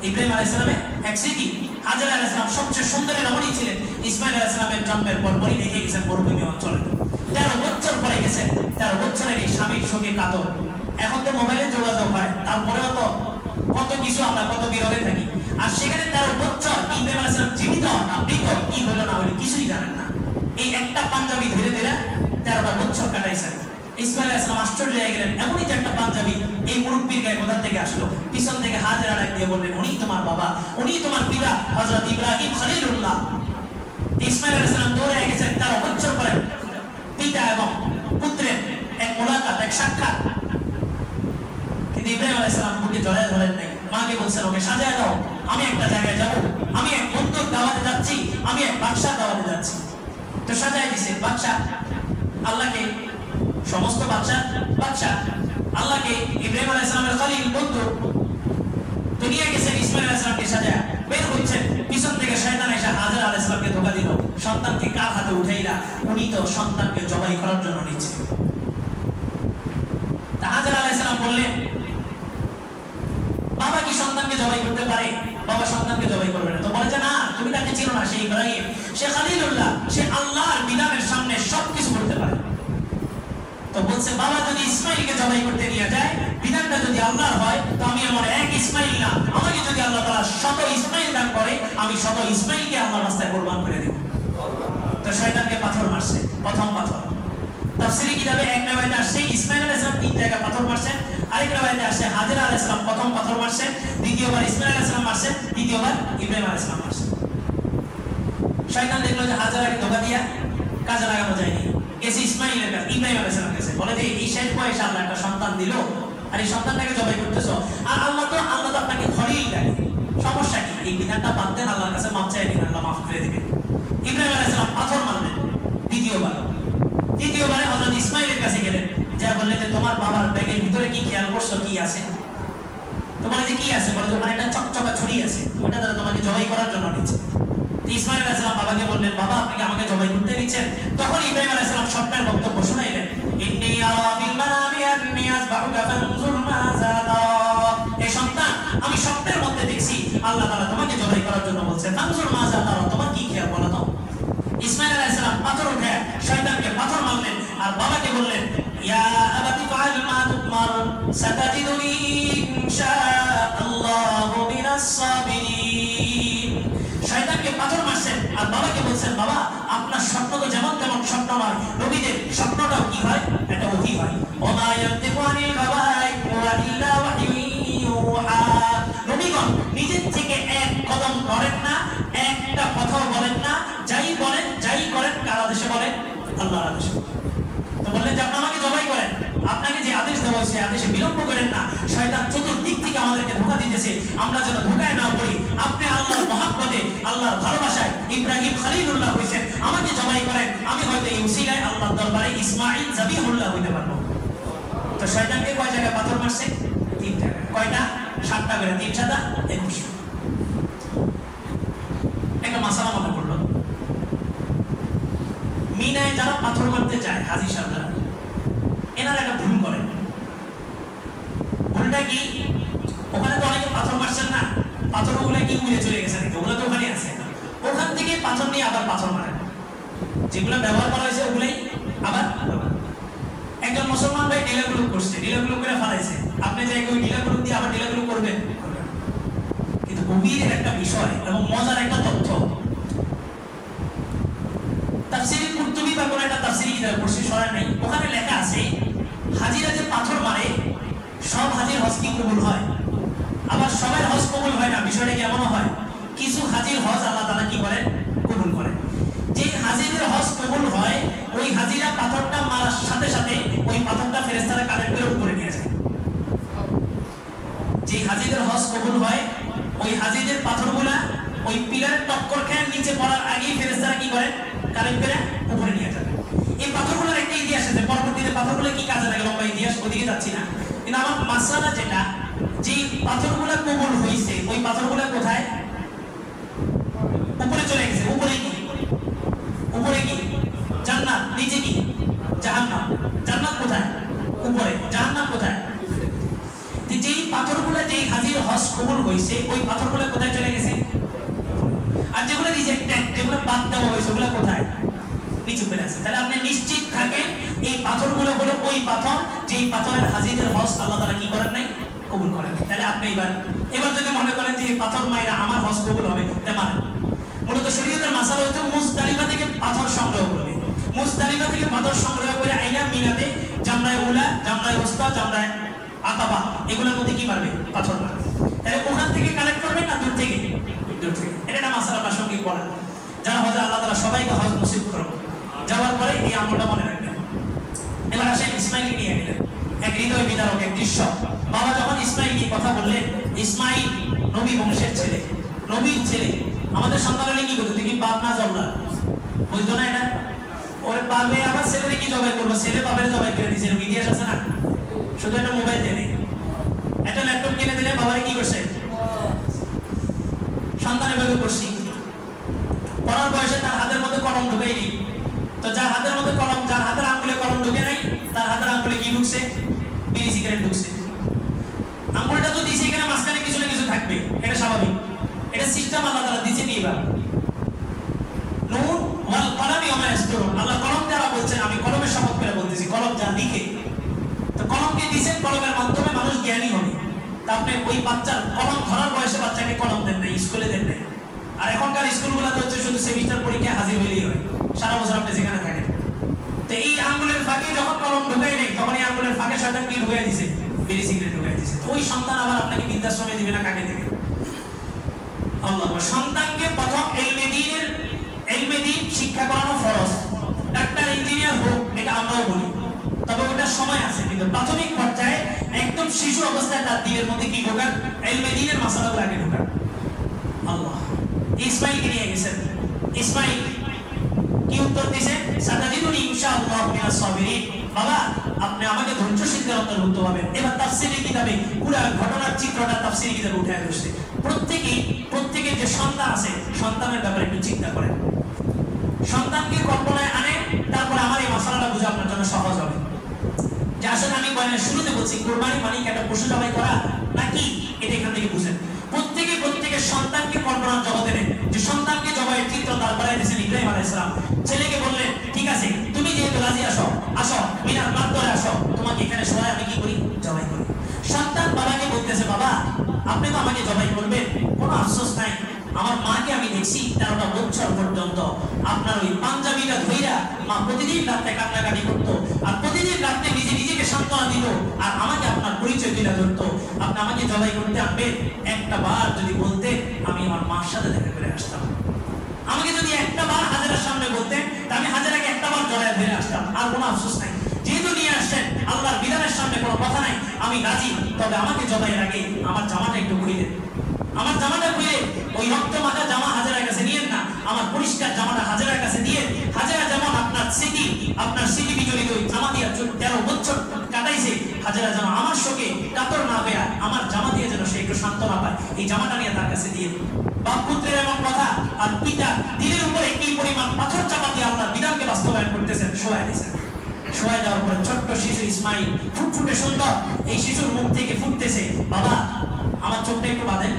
ইব্রাহিম আলাইহিস সালামের এক স্মৃতি। হাজরা আলাইহিস সালাম সবচেয়ে সুন্দরী রমণী ছিলেন। ইসমাইল আলাইহিস সালামের জন্মের পরপরই রেখে গেছেন মরুভূমি অঞ্চলে। 13 বছর পরে গেছেন। 13 বছরের এই স্বামীর শোকে কাতর। এখন তো মোবাইলে যোগাযোগ হয়, তারপরেও তো কত কিছু আমরা কত বিরহে থাকি। আর সেখানে 13 বছর ইব্রাহিম আলাইহিস সালাম জীবিত না মৃত, কি হলো না হলো কিছুই জানেন না। এই একটা পাঞ্জাবি ধীরে ধীরে 13টা বছর কাটাইছেন। ইসমাইল আলাইহিস সালাম আশ্চর্য হয়ে গেলেন, এমনই যে একটা পাঞ্জাবি এই মুরব্বির গায়ে কোথা থেকে আসলো। পিছন থেকে হাজরা ডাক দিয়ে বললেন, উনি তোমার বাবা, উনি তোমার পিতা হযরত ইব্রাহিম খলিলুল্লাহ। ইসমাইল আলাইহিস সালাম দৌড়ে গেছেন 13 বছর পরে পিতা এবং পুত্রের এক মোলাকাত, এক সাক্ষাৎ। কিন্তু ইব্রাহিম আলাইহিস সালাম বুকে জড়ায় ধরেন নাই। মাকে বলছেন, ওকে সাজায় দাও, আমি একটা জায়গায় যাব, আমি এক বন্ধুর দাওয়াতে যাচ্ছি, আমি এক বাদশার দাওয়াতে যাচ্ছি। তো সাজায় দিছে বাদশা আল্লাহকে, সমস্ত বাদশা আল্লাহকে, ইব্রাহিম আলাইহিস সালামের খলিল বন্ধু দুনিয়া গেছেন। ইসমাইল আলাইহিস সালামকে সাজায় বের হচ্ছেন, পিছন থেকে শয়তান এসে হাজরা আলাইহিস সালামকে ধোঁকা দিল। সন্তানকে কার হাতে উঠাইলা? উনি তো সন্তানকে জবাই করার জন্য নিচ্ছে। তা হাজরা আলাইহিস সালাম বললেন, বাবা কি সন্তানকে জবাই করতে পারে? বাবা সন্তানকে জবাই করবে না। তো বলে যে না, তুমি তাকে চিনো না, সে ইব্রাহিম, সে খলিলুল্লাহ, সে আল্লাহর বিধানের সামনে সবকিছু করতে পারে। তো বলছে, বাবা যদি ইসমাইলকে জবাই করতে নিয়ে যায়, বিধানটা যদি আল্লাহর হয়, তো আমি আমার এক ইসমাইল না, আমাকে যদি আল্লাহ তাআলা শত ইসমাইল দান করে, আমি শত ইসমাইলকে আল্লাহর রাস্তায় কুরবান করে দেব। তো শয়তানকে পাথর মারছে, প্রথম পাথর। তাফসীরে কিতাবে এক রিওয়ায়াতে আসছে ইসমাইল আলাইহিস সালাম 3 জায়গা পাথর মারছেন, আরেক রিওয়ায়াতে আসছে হাজরা আলাইহিস সালাম প্রথম পাথর মারছেন, দ্বিতীয়বার ইসমাইল আলাইহিস সালাম মারছেন, তৃতীয়বার ইব্রাহিম আলাইহিস সালাম মারছেন। শয়তান দেখলো যে হাজরাকে ধোঁকা দিয়া কাজে লাগানো যায়নি, গেছে ইসমাইলের কাছে, ইব্রাহিম আলাইহিস সালামের কাছে। বলে যে এই শেষ বয়সে আল্লাহ একটা সন্তান দিল, আর এই সন্তানটাকে জবাই করতেছো, আর আল্লাহ তো আপনাকে খলিল ডাকে, সমস্যা কি? এই বিধানটা বাদ দেন, আল্লাহর কাছে মাপ চাই দিন, আল্লাহ মাফ করে দিবেন। ইব্রাহিম আলাইহিস সালাম পাথর মারলেন দ্বিতীয়বারে হযরত ইসমাইলের কাছে গেলেন, যা বললেন যে তোমার বাবার ব্যাগের ভিতরে কি খেয়াল করছো, কি আছে? তোমার যে কি আছে? বলে ওখানে একটা চকচকা ছুরি আছে, ওটা দ্বারা তোমাকে জবাই করার জন্য নিচ্ছে। ইসমাইল আলাইহিস সালাম বাবাকে বললেন, বাবা আপনি কি আমাকে জবাই করতে দিচ্ছেন? তখন ইব্রাহিম আলাইহিস সালাম স্বপ্নের বক্তব্য শুনাইলেন, ইন্নী আরা বিল মানামি আন্নী আযবাহুকা ফানজুর মাযা তারা। এই সন্তান, আমি স্বপ্নের মধ্যে দেখছি আল্লাহ তাআলা তোমাকে জবাই করার জন্য বলছেন, ফানজুর মাযা তারা, তোমার কি খেয়াল বলো তো? ইসমাইল আলাইহিস সালাম পাথর উঠে শয়তানকে পাথর মারলেন, আর বাবাকে বললেন, ইয়া আবাতি ফাআল মা তুমার সাতাজিদুনি ইনশাআল্লাহু মিনাস সাবিরিন। শয়তানকে পাথর মারছেন, আর বাবাকে বলছেন, বাবা আপনার স্বপ্ন তো যেমন তেমন স্বপ্ন নয়, নবীদের স্বপ্নটাও কি হয়? এটা ওহী হয়। ওমা ইয়ানতিকু আনিল হাওয়া ওয়া ইল্লা ওয়াহয়ুন ইউহা। নবীগণ নিজের থেকে এক কদম নড়েন না, একটা কথাও বলেন না, যাই বলেন যাই করেন কার আদেশে বলেন? আল্লাহর আদেশে। তো বললেন যে আপনি আমাকে জবাই করেন, আপনাকে যে আদেশ দেওয়া হয়েছে আদেশে বিলম্ব করেন না। শয়তান চতুর্দিক থেকে আমাদেরকে ধোঁকা দিতেছে, আমরা যেন ধোঁকায় না পড়ি। আপনি আল্লাহর মহব্বতে, আল্লাহর ভালোবাসায় ইব্রাহিম খলিলুল্লাহ হয়েছেন, আমাকে জবাই করেন, আমি হয়তো এই উসিলায় আল্লাহর দরবারে ইসমাঈল যাবিহুল্লাহ হইতে পারবো। তো শয়তানকে কয় জায়গায় পাথর মারছে? 3 জায়গায়। কয়টা? 7টা করে, 3 7 21। একটা মাসালা মনে পড়লো, মিনায় যারা পাথর মারতে যায় হাজী সাহেবরা, এনারা একটা ভুল করেন। ভুলটা কি? ওখানে তো অনেকে পাথর মারছেন না, পাথরগুলো কি উড়ে চলে গেছে নাকি? ওগুলো তো ওখানে আছে, ওখান থেকে পাথর নিয়ে আবার পাথর মারেন, যেগুলো ব্যবহার করা হয়েছে ওগুলোই আবার। একজন মুসলমান ভাই ডিলাগুলো করছে, ডিলাগুলো করে ফেলাইছে, আপনি যাই ওই ডিলাগুলো দিয়ে আবার ডিলাগুলো করবেন। কিন্তু গভীরের একটা বিষয় এবং মজার একটা তথ্য, তাফসীরে কুরতুবী বা কোন একটা তাফসীরে কিতাব পড়ছি, সরাই নাই, ওখানে লেখা আছে হাজীরা যে পাথর মারে সব হাজীর হজ কি কবুল হয়, আবার সবার হজ কবুল হয় না। বিষয়টা কেমন হয়? কিছু হাজীর হজ আল্লাহ তাআলা কি করেন? কবুল করেন। যে হাজীদের হজ কবুল হয়, ওই হাজীরা পাথরটা মারার সাথে সাথে ওই পাথরটা ফেরেশতারা কালেক্ট করে উপরে নিয়ে যায়। যে হাজীদের হজ কবুল হয়, ওই হাজীদের পাথরগুলা ওই পিলারের টক্কর খেয়ে নিচে পড়ার আগেই ফেরেশতারা কি করেন? কালেক্ট করে উপরে নিয়ে যাবে। এই পাথরগুলোর একটা ইতিহাস আছে, পরবর্তীতে পাথরগুলো কি কাজে লাগে লম্বা ইতিহাস, ওদিকে যাচ্ছি না। কিন্তু আমার মাসআলা যেটা, যে পাথরগুলো কবুল হইছে ওই পাথরগুলো কোথায়? উপরে চলে গেছে। উপরে কি? উপরে কি? হয়েছে ওই পাথরগুলো কোথায় চলে গেছে? আর যেগুলো রিজেক্টেড, যেগুলো বাদ দেওয়া হয়েছে ওগুলো কোথায়? নিচু ফেলে আছে। তাহলে আপনি নিশ্চিত থাকেন এই পাথরগুলো হলো ওই পাথর যেই পাথরের হাজিদের হজ আল্লাহ তাআলা কি করেন নাই? কবুল করেন। তাহলে আপনি এবার যদি মনে করেন যে পাথর মাইরা আমার হজ কবুল হবে, তেমন মূলত শরীয়তের মাসালা হচ্ছে মুজদালিফা থেকে পাথর সংগ্রহ করবে। মুজদালিফা থেকে পাথর সংগ্রহ করে আইনা মিনাতে জামরায়ে উলা, জামরায়ে উসতা, জামরায়ে আকাবা এগুলোর মধ্যে কি মারবে? পাথর মারবে। তাহলে ওখান থেকে কালেক্ট করবে না দূর থেকে? দূর থেকে। এটা একটা মাসালা প্রাসঙ্গিক পড়া। যারা হজে আল্লাহ তাআলা সবাইকে হজ নসিব করুন। যাওয়ার পরে এই আমলটা মনে রাখবেন। এবার আসেন ইসমাইল নিয়ে গেলেন, এক হৃদয় বিদারক এক দৃশ্য। বাবা যখন ইসমাইল নিয়ে কথা বললেন, ইসমাইল নবী বংশের ছেলে, নবীর ছেলে। আমাদের সন্তান হলে কি বলতো? তুমি বাপ না জবলা, বুঝতো না এটা? ওর বাপে আবার ছেলেরে কি জবাই করবো? ছেলে বাপের জবাই করে দিয়েছে, ইতিহাস আছে না? শুধু একটা মোবাইল দেনে, একটা ল্যাপটপ কিনে দিলে বাবারে কি করছে? সন্তান এভাবে করছি। পড়ার বয়সে তার হাতের মধ্যে কলম ঢুকাইনি, তো যার হাতের মধ্যে কলম, যার হাতের আঙ্গুলে কলম ঢুকে নাই, তার হাতের আঙ্গুলে কি ঢুকছে? বিড়ি সিগারেট ঢুকছে। আঙ্গুলটা তো দিয়েছে, এখানে মাঝখানে কিছু না কিছু থাকবে, এটা স্বাভাবিক। এটা সিস্টেম আল্লাহ তাআলা দিয়েছে নিয়ে। এবার নূন ওয়াল কলামি ওয়া মা ইয়াসতুরুন, আল্লাহ কলম দ্বারা বলছেন, আমি কলমের শপথ করে বলতেছি, কলম যা লিখে। তো কলমকে দিয়েছেন, কলমের মাধ্যমে মানুষ জ্ঞানী হবে। তা আপনি ওই বাচ্চার কলম ধরার বয়সে বাচ্চাকে কলম দেন নাই, স্কুলে দেন নাই। আর এখনকার স্কুলগুলোতে হচ্ছে শুধু সেমিস্টার পরীক্ষায় হাজির হলেই হয়, সারা বছর আপনি যেখানে থাকেন। তো এই আঙ্গুলের ফাঁকে যখন কলম ঢুকাই নেই, তখন এই আঙ্গুলের ফাঁকে শয়তান কি ঢুকাই দিছে? বিড়ি সিগারেট ঢুকাই দিছে। তো ওই সন্তান আবার আপনাকে বৃদ্ধাশ্রমে দিবে না, কাকে দেবে? আল্লাহ। সন্তানকে প্রথম ইলমে দ্বীন শিক্ষা করানো ফরজ। ডাক্তার, ইঞ্জিনিয়ার হোক, এটা আমরাও বলি, তবে ওটার সময় আছে। কিন্তু প্রাথমিক পর্যায়ে একদম শিশু অবস্থায় তার দিলের মধ্যে কি ঢোকান? ইলমে দ্বীনের মাসালাগুলো আগে ঢোকান। আল্লাহ ইসমাইলকে নিয়ে গেছেন। ইসমাইল কি উত্তর দিয়েছেন? সাতাজিদুনি ইনশাআল্লাহ মিনাস সাবিরিন। বাবা, আপনি আমাকে ধৈর্যশীলদের অন্তর্ভুক্ত হবেন। এবার তাফসীরের কিতাবে পুরো ঘটনার চিত্রটা তাফসীরের কিতাবে উঠে আসছে। প্রত্যেকের যে সন্তান আছে, সন্তানের ব্যাপারে একটু চিন্তা করেন। সন্তানকে কল্পনায় আনেন, তারপরে আমার এই মশলাটা বোঝা আপনার জন্য সহজ হবে। যে আসলে আমি বয়ানের শুরুতে বলছি, কুরবানি মানে একটা পশু জবাই করা নাকি, এটা এখান থেকে বুঝেন। প্রত্যেকের সন্তানকে কল্পনার জগতে নেন, যে সন্তানকে জবাইয়ের চিত্র দাঁড় করাই দিয়েছেন ইব্রাহিম আলাইহিস সালাম। ছেলেকে বললেন, ঠিক আছে, তুমি যেহেতু রাজি, আসো মিনার মাঠ করে আসো, তোমাকে এখানে সবাই আমি কি করি? জবাই করি। সন্তান বাবাকে বলতেছে, বাবা আপনি তো আমাকে জবাই করবেন, কোনো আফসোস নাই। আমার মাকে আমি দেখছি 13টা বছর পর্যন্ত আপনার ওই পাঞ্জাবিটা ধইরা মা প্রতিদিন রাতে কান্নাকাটি করতো, আর প্রতিদিন রাতে নিজেকে সান্ত্বনা দিত, আর আমাকে আপনার পরিচয় তুলে ধরতো। আপনি আমাকে জবাই করতে আনবেন, একটা বার যদি বলতেন আমি আমার মার সাথে দেখা করে আসতাম। আমাকে যদি একটা বার হাজেরার সামনে বলতেন, আমি হাজেরাকে একটা বার জড়ায় ধরে আসতাম, আর কোনো আফসোস নাই। যেহেতু নিয়ে আসছেন, আল্লাহর বিধানের সামনে কোনো কথা নাই, আমি রাজি। তবে আমাকে জবাইয়ের আগে আমার জামাটা একটু খুলে দেন। আমার জামাটা খুলে ওই রক্ত মাখা জামা হাজেরার কাছে নিয়েন না, আমার পরিষ্কার জামাটা হাজেরার কাছে দিয়ে, হাজেরা যেমন আপনার স্মৃতি বিজড়িত ওই জামা দিয়ে 13 বছর কাটাইছে, হাজেরা যেন আমার শোকে কাতর না হয়ে আমার জামা দিয়ে যেন সে একটু সান্ত্বনা পায়, এই জামাটা নিয়ে তার কাছে দিয়ে। বাপ পুত্রের এমন কথা, আর পিতা দিলের উপরে কি পরিমাণ পাথর চাপা দিয়ে আপনার বিধানকে বাস্তবায়ন করতেছেন, শোয়াই দিয়েছেন। শোয়া যাওয়ার পরে ছোট্ট শিশু ইসমাইল, ফুটফুটে সুন্দর, এই শিশুর মুখ থেকে ফুটতেছে, বাবা আমার চোখটা একটু বাঁধেন,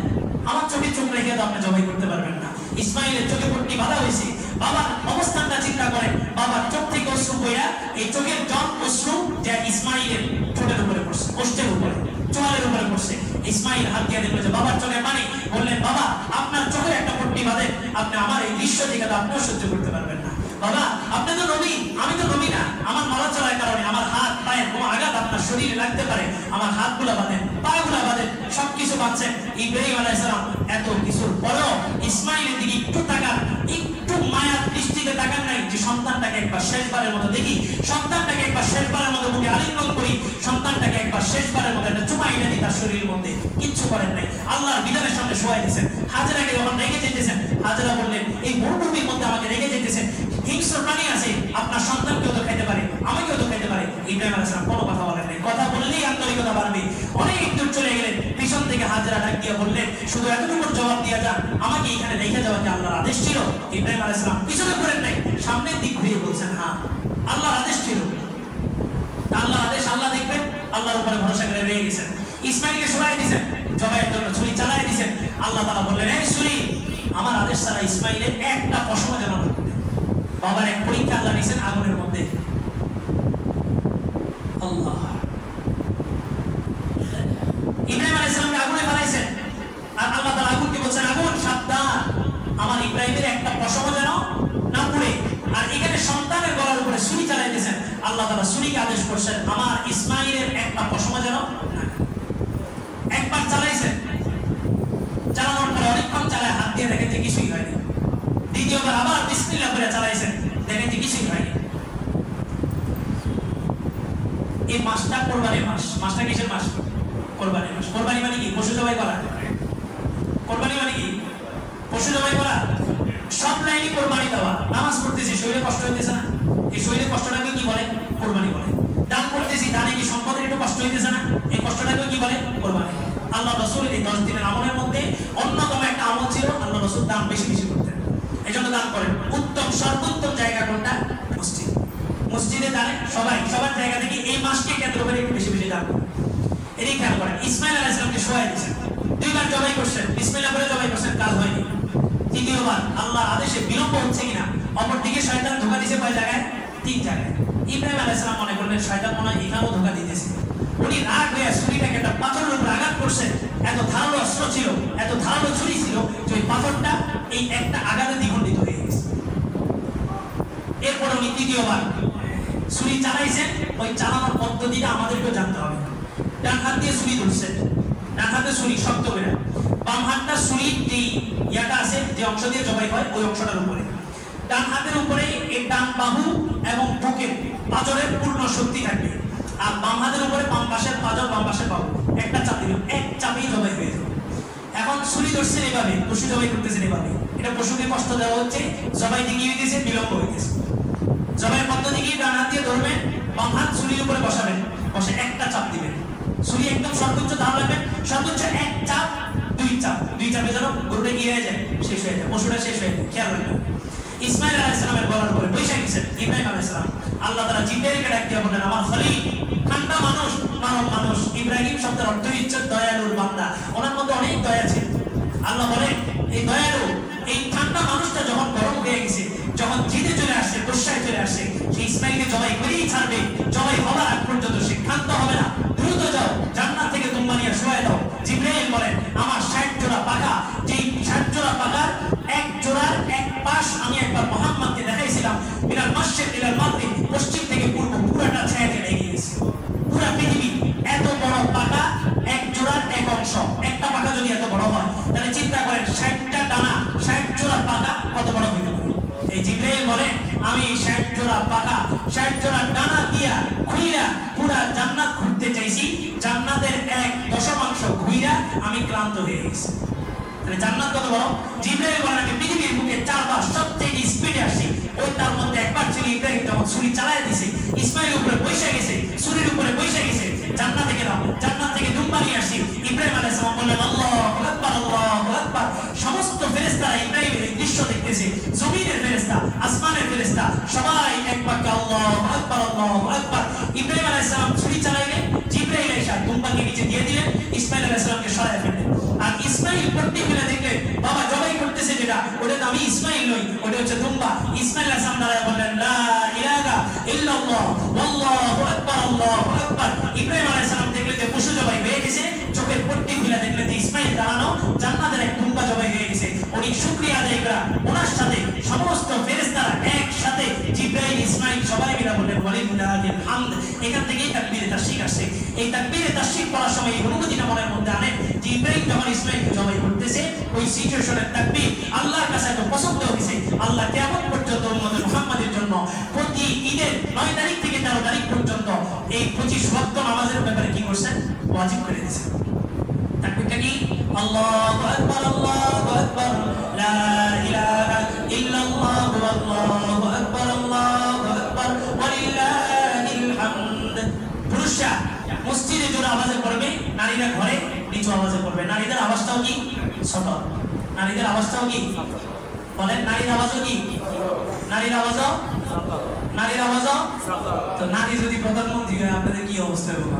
আমার চোখে চোখ রেখে তো আপনি জবাই করতে পারবেন না। ইসমাইলের চোখে পট্টি বাঁধা হয়েছে। বাবার অবস্থানটা চিন্তা করেন, বাবার চোখ থেকে অশ্রু বইয়া, এই চোখের জল অশ্রু যা ইসমাইলের ঠোঁটের উপরে পড়ছে, ওষ্ঠের উপরে, চোয়ালের উপরে পড়ছে। ইসমাইল হাত দিয়ে দেখলো যে বাবার চোখে পানি। বললেন, বাবা আপনার চোখে একটা পট্টি বাঁধেন, আপনি আমার এই দৃশ্য দেখে তো আপনিও সহ্য করতে পারবেন না। বাবা আপনি তো নবী, আমি তো নবী না, আমার নড়াচড়ার কারণে আমার হাত পায়ের কোনো আঘাত আপনার শরীরে লাগতে পারে, আমার হাতগুলা বাঁধেন, পাগুলা বাঁধেন, সবকিছু বাঁধছেন। ইব্রাহিম আলাইহিস সালাম এত কিছুর পরেও ইসমাইলের দিকে একটু তাকান, একটু মায়ার দৃষ্টিতে তাকান নাই, যে সন্তানটাকে একবার শেষবারের মতো দেখি, সন্তানটাকে একবার শেষবারের মতো মুখে আলিঙ্গন করি, সন্তানটাকে একবার শেষবারের মতো একটা চুমা এনে দিই তার শরীরের মধ্যে। কিচ্ছু করেন নাই, আল্লাহর বিধানের সামনে শোয়াই দিয়েছেন। হাজেরাকে যখন রেখে যেতেছেন, হাজেরা বললেন, এই মরুভূমির মধ্যে আমাকে রেখে যেতেছেন, হিংস্র প্রাণী আছে, আপনার সন্তানকেও তো খাইতে পারে, আমাকেও তো খাইতে পারে। ইব্রাহিম আলাইহিস সালাম কোনো কথা বলেন নাই, কথা বললেই আন্তরিকতা বাড়বে। অনেক দূর চলে গেলেন, পিছন থেকে হাজেরা ডাক দিয়ে বললেন, শুধু এতটুকু জবাব দিয়ে যান, আমাকে এখানে রেখে যাওয়া কি আল্লাহর আদেশ ছিল? ইব্রাহিম আলাইহিস সালাম পিছনে করেন নাই, সামনের দিক ঘুরিয়ে বলছেন, হ্যাঁ আল্লাহর আদেশ ছিল। আল্লাহর আদেশ আল্লাহ দেখবেন, আল্লাহর উপরে ভরসা করে রয়ে গেছেন। ইসমাইলকে শোয়াই দিয়েছেন। জবাইয়ের জন্য ছুরি চালাই দিয়েছেন। আল্লাহ তাআলা বললেন, এই ছুরি আমার আদেশ ছাড়া ইসমাইলের একটা পশম যেন না পড়ে। বাবার এক পরীক্ষা আল্লাহ নিয়েছেন আগুনের মধ্যে। আল্লাহ ইব্রাহিম আলাইহিস সালামকে আগুনে ফেলাইছেন, আর আল্লাহ তাআলা আগুনকে বলছেন, আগুন সাবধান, আমার ইব্রাহিমের একটা পশম যেন না পড়ে। আর এখানে সন্তানের গলার উপরে ছুরি চালাইতেছেন, আল্লাহ তাআলা ছুরিকে আদেশ করছেন, আমার ইসমাইলের একটা পশম যেন না। একবার চালাইছেন, চালানোর পরে অনেকক্ষণ চালায় হাত দিয়ে দেখেন যে কিছুই হয়নি। দ্বিতীয়বার আবার বিসমিল্লাহ করে চালাইছেন, দেখেন যে কিছুই হয়নি। এই মাসটা কোরবানির মাস। মাসটা কিসের মাস? কোরবানির মাস। কোরবানি মানে কি? পশু জবাই করা। কোরবানি মানে কি? পশু জবাই করা। সব লাইনই কোরবানি দেওয়া। নামাজ পড়তেছি, শরীরে কষ্ট হইতেছে না? এই শরীরে কষ্টটাকে কি বলে? কোরবানি বলে। দান করতেছি, দানে কি সম্পদের একটু কষ্ট হইতেছে না? এই কষ্টটাকে কি বলে? কোরবানি। আল্লাহ রাসূল এই 10 দিনের আমলের মধ্যে অন্যতম একটা আমল ছিল, আল্লাহ রাসূল দান বেশি বেশি করতেন। এজন্য দান করেন। উত্তম সর্বোত্তম জায়গা কোনটা? মসজিদ। মসজিদে দানে সবার জায়গা থেকে এই মাসকে কেন্দ্র করে একটু বেশি বেশি দান করেন। এটাই খেয়াল করেন। ইসমাইল আলাইহিস সালামকে শোয়াই দিয়েছেন, 2 বার জবাই করছেন, বিসমিল্লাহ করে জবাই করছেন, কাজ হয়নি। তৃতীয়বার আল্লাহর আদেশে বিলম্ব হচ্ছে কিনা, অপরদিকে শয়তান ধোঁকা দিয়েছে কয় জায়গায়? 3 জায়গায়। ইব্রাহিম আলাইহিস সালাম মনে করলেন শয়তান মনে হয় এখানেও ধোঁকা দিতেছে। উনি রাগ হয়ে ছুরিটাকে একটা পাথরের উপর আঘাত করছেন। এত ধারালো অস্ত্র ছিল, এত ধারালো ছুরি ছিল যে ওই পাথরটা এই একটা আঘাতে দ্বিখণ্ডিত হয়ে গেছে। এরপর উনি তৃতীয়বার ছুরি চালাইছেন। ওই চালানোর পদ্ধতিটা আমাদেরকেও জানতে হবে। ডান হাত দিয়ে ছুরি ধরছেন, ডান হাতে ছুরি শক্ত করে, বাম হাতটা ছুরি যে ইয়াটা আছে, যে অংশ দিয়ে জবাই হয় ওই অংশটার উপরে, ডান হাতের উপরে এই ডান বাহু এবং বুকের পাঁজরের পূর্ণ শক্তি থাকবে। আর বাম হাতের উপরে বাম পাশের পাঁজর, বাম পাশের বাহু, একটা চাপ দিবেন, এক চাপেই জবাই হয়ে যাবে। এখন ছুরি ধরছেন এভাবে, পশু জবাই করতেছেন এভাবে। এটা পশুকে কষ্ট দেওয়া হচ্ছে, জবাই দিকে হইতেছে, বিলম্ব হইতেছে। জবাই পদ্ধতি কি? ডান হাত দিয়ে ধরবেন, বাম হাত ছুরির উপরে বসাবেন, বসে একটা চাপ দিবেন। ছুরি একদম সর্বোচ্চ ধার রাখবেন, সর্বোচ্চ এক চাপ, 2 চাপ, 2 চাপে যেন গরুটা কি হয়ে যায়? শেষ হয়ে যায়, পশুটা শেষ হয়ে যায়। খেয়াল রাখবেন। ইসমাইল আলাইহিস সালামের গলার উপরে বসে গেছেন ইব্রাহিম আলাইহিস সালাম। আল্লাহ তাআলা জিবরাইলকে ডাক দিয়ে বললেন, আমার খলিল, ঠান্ডা মানুষ, নরম মানুষ। ইব্রাহিম শব্দের অর্থ হচ্ছে দয়ালুর বান্দা। ওনার মধ্যে অনেক দয়া ছিল। আল্লাহ বলেন, এই দয়ালু, এই ঠান্ডা মানুষটা যখন গরম হয়ে গেছে, যখন জিদে চলে আসছে, গুসায় চলে আসছে, সে ইসমাইলকে জবাই করেই ছাড়বে। জবাই হবার আগ পর্যন্ত সে ক্ষান্ত হবে না। দ্রুত যাও, জান্নাত থেকে দুম্বা নিয়ে শোয়াই দাও। জিবরাইল বলেন, আমার 60 জোড়া পাখা, যেই 60 জোড়া পাখার এক জোড়ার এক পাশ আমি একবার মুহাম্মদকে দেখাইছিলাম, মিনাল মাশরিক ইলাল মাগরিব, পশ্চিম থেকে পূর্ব পুরোটা ছায়া চলে গিয়েছে। পুরো পৃথিবী এত বড় পাখা, এক জোড়ার এক অংশ। একটা পাখা যদি এত বড় হয়, তাহলে চিন্তা করেন 60টা ডানা, 60 জোড়া পাখা কত বড় হইতে পারে। এই জিবরাইল বলেন, আমি 60 জোড়া পাখা, 60 জোড়া ডানা দিয়া ঘুইরা পুরা জান্নাত ঘুরতে চাইছি। জান্নাতের 1/10 ঘুইরা আমি ক্লান্ত হয়ে গেছি। তাহলে জান্নাত কত বড়? জিবরাইল বলেন, আমি পৃথিবীর বুকে 4 বার সবচেয়ে স্পিডে আসছি। ওই তার মধ্যে একবার ছিল ইব্রাহিম যখন ছুরি চালায় দিছে, ইসমাইল উপরে বসে গেছে, ছুরির উপরে বসে গেছে। জান্নাতে গেলাম, জান্নাত থেকে দুম্বা নিয়ে আসি। ইব্রাহিম আলাইহিস সালাম বললেন, আল্লাহু আকবার, আল্লাহু আকবার। সমস্ত ফেরেশতারা ইব্রাহিমের এই দৃশ্য দেখতেছে। জমিনের ফেরেশতা, আসমানের ফেরেশতা, সবাই এক বাক্যে আল্লাহু আকবার, আল্লাহু আকবার। ইব্রাহিম আলাইহিস সালাম ছুরি চালাইলেন, জিবরাইল এসে দুম্বাকে নিচে দিয়ে দিলেন, ইসমাইল আলাইহিস সালামকে সরায় ফেললেন। আর ইসমাইল পট্টি ফেলে দেখলে বাবা জবাই করতেছে, যেটা ওটা তো আমি ইসমাইল নই, ওটা হচ্ছে দুম্বা। ইসমাইল আলাইহিস সালাম দাঁড়ায় বললেন, লা ইলাহা ইল্লাল্লাহ ওয়াল্লাহু আকবার, আল্লাহু আকবার। ইব্রাহিম আলাইহিস সালাম দেখলে যে পশু জবাই হয়ে গেছে, চোখের পট্টি ফেলে দেখলে যে ইসমাইল দাঁড়ানো, জান্নাতের এক দুম্বা জবাই হয়ে গেছে। উনি শুকরিয়া আদায় করা, ওনার সাথে সমস্ত ফেরেশতারা একসাথে জিবরাইল, ইসমাইল সবাই মিলে বললেন, ওয়ালিল্লাহিল হামদ। এখান থেকেই তাকবীরে তাশরিক আসছে। এই তাকবীরে তাশরিক পড়ার সময় এই অনুমতিটা মনের মধ্যে আনে যে ইব্রাহিম যখন ইসমাইলকে জবাই করতেছে, ওই সিচুয়েশনের তাকবীর আল্লাহর কাছে এত পছন্দ হয়েছে, আল্লাহ কিয়ামত পর্যন্ত উম্মতে মুহাম্মাদের জন্য প্রতি ঈদের 9 তারিখ থেকে 13 তারিখ পর্যন্ত এই 25 ওয়াক্ত নামাজের ব্যাপারে কি করছেন? ওয়াজিব করে দিয়েছেন। তাকবীরটা কি? আল্লাহু আকবার, আল্লাহু আকবার, লা ইলাহা ইল্লাল্লাহু, আল্লাহু আকবার, আল্লাহু আকবার, ওয়ালিল্লাহিল হামদ। পুরুষরা মসজিদে জোরে আওয়াজে পড়বে, নারীরা ঘরে নিচু আওয়াজে পড়বে। নারীদের আওয়াজটাও কি? ছোট। নারীদের আওয়াজটাও কি? বলেন, নারীর আওয়াজও কি? নারীর আওয়াজও, নারীর আওয়াজও। তো নারী যদি প্রধানমন্ত্রী হয়, আপনাদের কি অবস্থা হবে?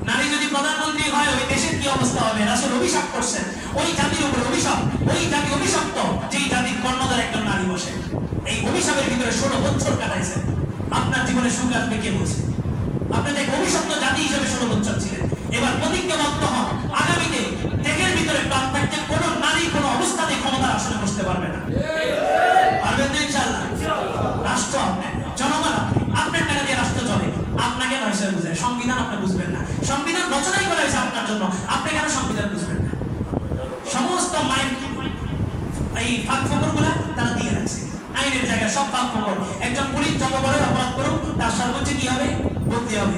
নারী যদি প্রধানমন্ত্রী হয় ওই দেশের কি অবস্থা হবে? রাসূল অভিশাপ করছেন ওই জাতির উপর অভিশাপ, ওই জাতি অভিশপ্ত যেই জাতির কর্ণধার একজন নারী বসে। এই অভিশাপের ভিতরে 16 বছর কাটাইছেন। আপনার জীবনে সুখ আসবে কে বলছে? আপনি দেখ অভিশপ্ত জাতি হিসেবে 16 বছর ছিলেন। এবার প্রতিজ্ঞাবদ্ধ হন আগামীতে দেশের ভিতরে প্রাণ থাকতে কোনো নারী কোনো অবস্থাতে ক্ষমতার আসনে বসতে পারবে না। পারবেন তো ইনশাআল্লাহ? রাষ্ট্র আপনার, জনগণ আপনার টাকা দিয়ে রাষ্ট্র চলে, আপনাকে নয় স্যার বুঝে। সংবিধান আপনি বুঝবেন না, সংবিধান রচনাই করা হয়েছে আপনার জন্য, আপনি কেন সংবিধান বুঝবেন না? সমস্ত মাইন্ড এই ফাঁক ফোকরগুলা তারা দিয়ে রাখছে আইনের জায়গায়, সব ফাঁক ফোকর। একজন পুলিশ যত বড় অপরাধ করুক তার সর্বোচ্চ কি হবে? বদলি হবে,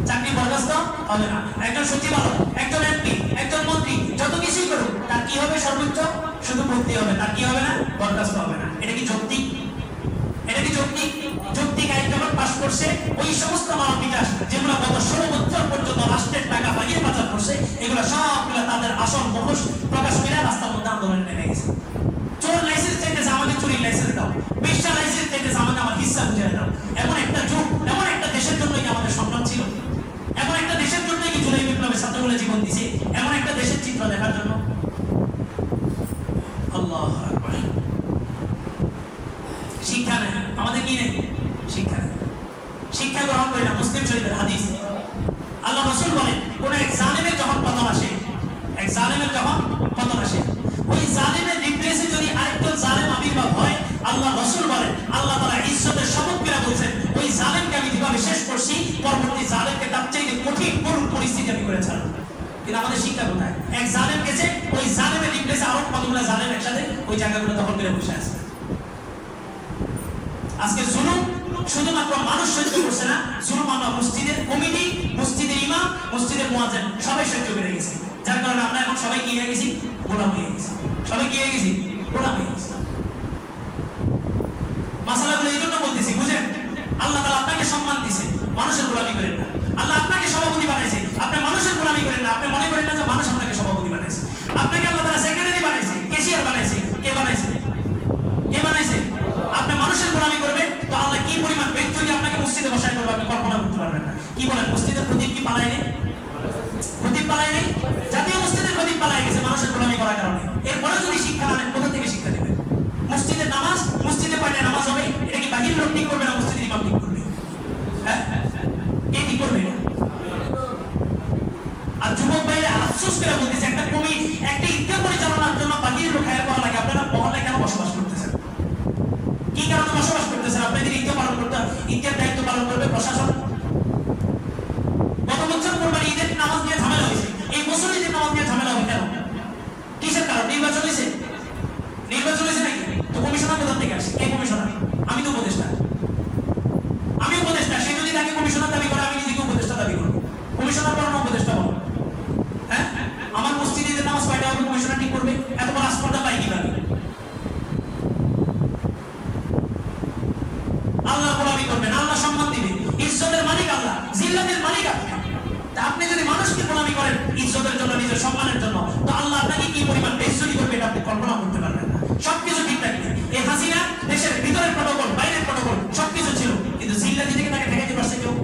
চাকরি বরখাস্ত হবে না। একজন সচিবালয়, একজন এমপি, একজন মন্ত্রী যত কিছুই করুক তার কি হবে? সর্বোচ্চ শুধু বদলি হবে, তার কি হবে না? বরখাস্ত হবে না। এটা কি যৌক্তিক? এটা কি যৌক্তিক? যৌক্তিক আইন যখন পাশ করছে ওই সমস্ত মানব বিকাশ যেগুলো গত 16 বছর পর্যন্ত রাষ্ট্রের টাকা বাগিয়ে পাচার করছে, এগুলো সবগুলো তাদের আসল মুখোশ প্রকাশ করে রাস্তার মধ্যে আন্দোলনে নেমে গেছে। চোর লাইসেন্স চাইতেছে, আমাকে চুরির লাইসেন্স দাও। বেশ্যা লাইসেন্স চাইতেছে, আমাকে আমার হিস্সা বুঝিয়ে দাও। এমন একটা যুগ, এমন একটা দেশের জন্যই কি আমাদের সংগ্রাম ছিল? এমন একটা দেশের জন্যই কি জুলাই বিপ্লবে ছাত্রগুলো জীবন দিছে? এমন একটা দেশের চিত্র দেখার জন্য? আল্লাহু আকবার। শিক্ষা নেই আমাদের, কি নেই? শিক্ষা নেই। শিক্ষা গ্রহণ করি না। মুসলিম শরীফের হাদিস, আল্লাহ রাসূল বলেন কোন এক জালেমের যখন পতন আসে, এক জালেমের যখন পতন আসে, ওই জালেমের রিপ্লেসে যদি আরেকজন জালেম আবির্ভাব হয়, আল্লাহ রাসূল বলেন আল্লাহ তাআলা ইজ্জতের শপথ করে বলেন ওই জালেমকে আমি যেভাবে শেষ করছি পরবর্তী জালেমকে তার চাইতে কঠিন করুণ পরিস্থিতি আমি করে ছাড়ব। কিন্তু আমাদের শিক্ষা কোথায়? এক জালেম গেছে, ওই জালেমের রিপ্লেসে আরো কতগুলো জালেম একসাথে ওই জায়গাগুলো দখল করে বসে আছে। আজকে জুলুম শুধুমাত্র মানুষ সহ্য করছে না, জুলুম আমরা মসজিদের কমিটি, মসজিদের ইমাম, মসজিদের মুয়াজ্জিন সবাই সহ্য করে গেছি। যার কারণে আমরা এখন সবাই কি হয়ে গেছি? গোলাম হয়ে গেছি। সবাই কি হয়ে গেছি? গোলাম হয়ে গেছি। মাসালাগুলো এই জন্য বলতেছি, বুঝেন? আল্লাহ তাআলা আপনাকে সম্মান দিয়েছে, মানুষের গোলামি করেন না। আল্লাহ আপনাকে সভাপতি বানাইছে, আপনি মানুষের গোলামি করেন না। আপনি মনে করেন না যে মানুষ আপনাকে সভাপতি বানাইছে। আপনাকে আল্লাহ তাআলা সেক্রেটারি বানাইছে, ক্যাশিয়ার বানাইছে। কে বানাইছে? কে বানাইছে? আপনি মানুষের গোলামি করবেন তো আল্লাহ কি পরিমাণ ব্যক্তি যদি আপনাকে মসজিদে বসায় করবে আপনি কল্পনা করতে পারবেন না। কি বলেন? মসজিদের খতিব কি পালায় নেই? খতিব পালায় নেই? জাতীয় মসজিদের খতিব পালায় গেছে মানুষের গোলামি করার কারণে। এরপরে যদি শিক্ষা না নেন কোথা থেকে শিক্ষা দেবেন? মসজিদের নামাজ, মসজিদে কয়টা নামাজ হবে এটা কি বাহির লোক ঠিক করবে না মসজিদের ইমাম ঠিক করবে? হ্যাঁ, কে ঠিক করবে? আর যুবক ভাইরা আফসোস করে বলতেছে একটা কমি, একটা ঈদগাহ পরিচালনার জন্য বাহির লোক হায়ার করা লাগে। আপনারা মহল্লায় কেন বসবাস করতেছেন? কি কারণে বসবাস করতেছেন? আপনাদের ঈদ পালন করতে, ঈদের দায়িত্ব পালন করবে প্রশাসন। গত বছর কোরবানি ঈদের নামাজ নিয়ে ঝামেলা হয়েছে, এই বছর ঈদের নামাজ নিয়ে ঝামেলা হবে কেন? কিসের কারণ? নির্বাচন হয়েছে? নির্বাচন হয়েছে নাকি? তো কমিশনার কোথা থেকে আসে? কে কমিশনার? আমি তো উপদেষ্টা। আমি উপদেষ্টা। সে যদি তাকে কমিশনার দাবি করে আমি নিজেকে উপদেষ্টা দাবি করবো। কমিশনার বলো না উপদেষ্টা বলো? হ্যাঁ, আমার মসজিদে ঈদের নামাজ কয়টা হবে কমিশনার ঠিক করবে? এত বড় আসপর্দা পাই কিভাবে? আল্লাহ গোলামি করবেন, আল্লাহ সম্মান দিবে। ইজ্জতের মালিক আল্লাহ, জিল্লাতের মালিক আপনি। আপনি যদি মানুষকে গোলামি করেন ইজ্জতের জন্য, নিজের সম্মানের জন্য, তো আল্লাহ আপনাকে কি পরিমাণ বেইজ্জতি করবে এটা আপনি কল্পনা করতে পারবেন না। সবকিছু ঠিক থাকবে। এই হাসিনা দেশের ভিতরের প্রটোকল, বাইরের প্রটোকল সবকিছু ছিল, কিন্তু জিল্লাতি থেকে তাকে ঠেকাইতে পারছে কেউ?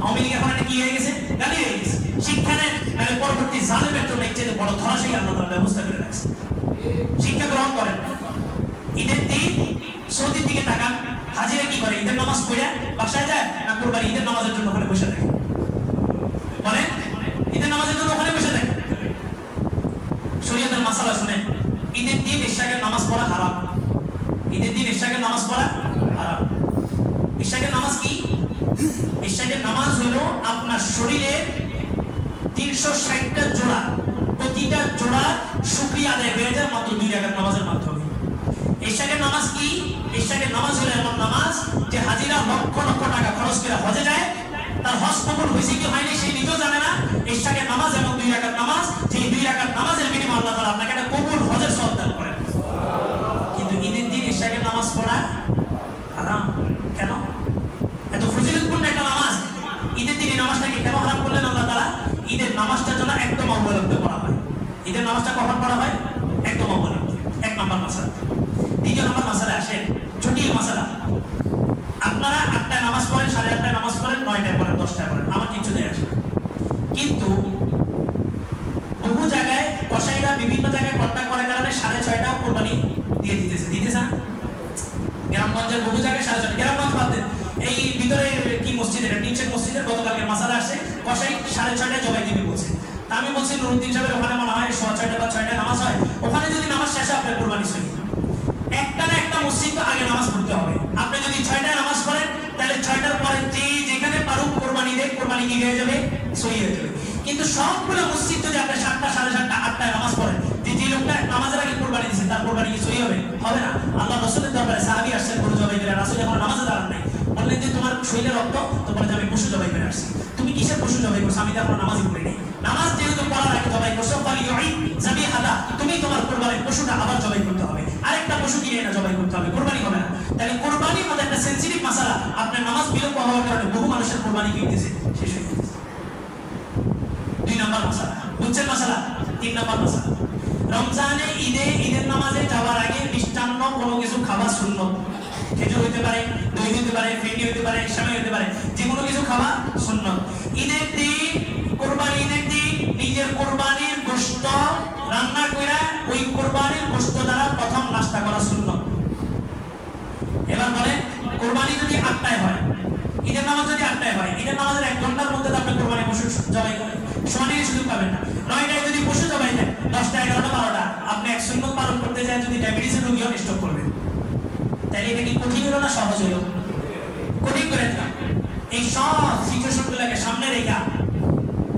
আওয়ামী লীগ এখন কি হয়ে গেছে? গালি হয়ে গেছে। শিক্ষা নেন, পরবর্তী জালেমের জন্য একটি বড় ধরাশায়ী আল্লাহ তাআলা ব্যবস্থা করে রাখছে। শিক্ষা গ্রহণ করেন। ঈদের দিন সৌদির দিকে তাকান, হাজিরা কি করে? ঈদের নামাজ পড়ে বাসায় যায় না কোরবানি ঈদের নামাজের জন্য ওখানে বসে থাকে? বলেন, ঈদের নামাজের জন্য ওখানে বসে থাকে। শরীয়তের মাসালা শুনেন, ঈদের দিন ইশাকের নামাজ পড়া হারাম। ঈদের দিন ইশাকের নামাজ পড়া হারাম। ইশাকের নামাজ কি? ইশাকের নামাজ হলো আপনার শরীরের 360টা জোড়া, প্রতিটা জোড়া শুকরিয়া আদায় হয়ে যায় মাত্র 2 রাকাত নামাজের মাধ্যমে। ইশাকের নামাজ কি? ইশাকের নামাজ হলো এমন নামাজ যে হাজিরা লক্ষ লক্ষ টাকা খরচ করে হজে যায়, তার হজ কবুল হয়েছে কি হয়নি সে নিজেও জানে না। ইশাকের নামাজ এমন 2 রাকাত নামাজ, যে 2 রাকাত নামাজের বিনিময়ে আল্লাহ তাআলা আপনাকে একটা কবুল হজের সওয়াব দান করেন। কিন্তু ঈদের দিন ইশাকের নামাজ পড়া হারাম। কেন? এত ফজিলতপূর্ণ একটা নামাজ, ঈদের দিন এই নামাজটাকে কেন হারাম করলেন আল্লাহ তাআলা? ঈদের নামাজটার জন্য একদম অবলম্বন করা হয়। ঈদের নামাজটা কখন পড়া হয়? একদম অবলম্বন। এক নম্বর মাসালা। দ্বিতীয় নম্বর মাসালা আসেন, জটিল মাসালা। আপনারা 8টায় নামাজ পড়েন, 8:30টায় নামাজ পড়েন, 9টায় পড়েন, 10টায় পড়েন, আমার কিছু দেয় আসে। কিন্তু
গ্রামগঞ্জের বহু জায়গায় 6:30 গ্রামগঞ্জ বাদ দেন, এই ভিতরে কি মসজিদ, এটা টিনশেড মসজিদের গতকালকে মাসালা আসছে, কসাই 6:30 জবাই দিবে বলছে। তা আমি বলছি নুরুদ্দিন সাহেবের ওখানে মনে হয় 6:30 বা 6টায় নামাজ হয়, ওখানে যদি নামাজ শেষে আপনার কোরবানি সই, একটা না একটা মসজিদ তো আগে নামাজ পড়তে হবে। আপনি যদি 6টায় নামাজ পড়েন তাহলে 6টার পরে যেখানে পারুক কোরবানি দেয়, কোরবানি কি হয়ে যাবে, সই হয়ে যাবে। কিন্তু সবগুলো মসজিদ যদি আপনি 7টা, 7:30, 8টায় নামাজ পড়েন, যে লোকটা নামাজের আগে কোরবানি দিয়েছে তার কোরবানি কি সই হবে? হবে না। আল্লাহ রাসূলের দরবারে সাহাবী আসছেন গরু জবাই করে, রাসূল যখন নামাজে দাঁড়ান নাই, বললেন যে তোমার শরীরে রক্ত, তো বলে যে আমি পশু জবাই করে আসছি। তুমি কিসের পশু জবাই করছো? আমি তো এখন নামাজই পড়ি নাই। নামাজ যেহেতু পড়ার আগে জবাই করছো, যাবিহাদা, তুমি তোমার কোরবানির পশুটা আবার জবাই করতে হবে, আরেকটা পশু কিনে না জবাই করতে হবে, কোরবানি হবে না। তাহলে কোরবানি আমাদের একটা সেনসিটিভ মাসালা। আপনার নামাজ বিলম্ব হওয়ার কারণে বহু মানুষের কোরবানি কি হইতেছে, শেষ হয়ে গেছে। 2 নম্বর মাসালা বুঝছেন মাসালা। 3 নম্বর মাসালা, রমজানে ঈদের নামাজে যাওয়ার আগে মিষ্টান্ন কোনো কিছু খাওয়া সুন্নত। খেজুর হইতে পারে, দই হইতে পারে, ফেনি হইতে পারে, সেমাই হইতে পারে, যে কোনো কিছু খাওয়া সুন্নত। ঈদের দিন, কোরবানি ঈদের দিন নিজের কোরবানির গোশত রান্না করে ওই কোরবানির গোশত দ্বারা প্রথম নাস্তা করা সুন্নত। এবার বলে কোরবানি যদি 8টায় হয়, ঈদের নামাজ যদি 8টায় হয়, ঈদের নামাজের 1 ঘন্টার মধ্যে আপনি কোরবানি পশু জবাই করেন, সমানের সুযোগ পাবেন না। 9টায় যদি পশু জবাই দেন, 10টা, 11টা, 12টা, আপনি এক সুন্নত পালন করতে যায় যদি ডায়াবেটিসের রোগী হন, স্ট্রোক করবেন। তাহলে এটা কি কঠিন হলো না সহজ হলো? কঠিন করে দিলাম। এই সব সিচুয়েশনগুলোকে সামনে রেখে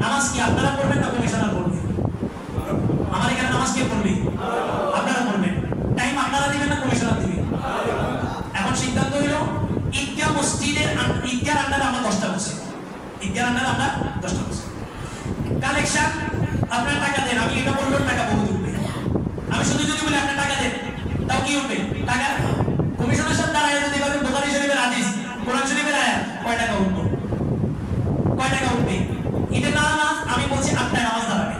নামাজ কি আপনারা পড়বেন না কমিশনার পড়বে? আমার এখানে নামাজ কে পড়বে? আপনারা পড়বেন। টাইম আপনারা দিবেন না কমিশনার দিবে? এখন সিদ্ধান্ত হলো ঈদগাহ মসজিদের ঈদগাহ আন্ডারে আমরা 10টা বসে, ঈদগাহ আন্ডারে আমরা 10টা বসে কালেকশন। আপনার টাকা দেন, আমি এটা বললাম টাকা বহুত উঠবে। আমি শুধু যদি বলি আপনার টাকা দেন, তাও কি উঠবে? টাকা কমিশনের সাথে দাঁড়ায় যদি বলেন বুখারী শরীফের হাদিস, কোরআন শরীফের আয়াত, কয় টাকা উঠবে? কয় টাকা উঠবে? ঈদের নামাজ আমি বলছি 8টায় নামাজ দাঁড়াবে,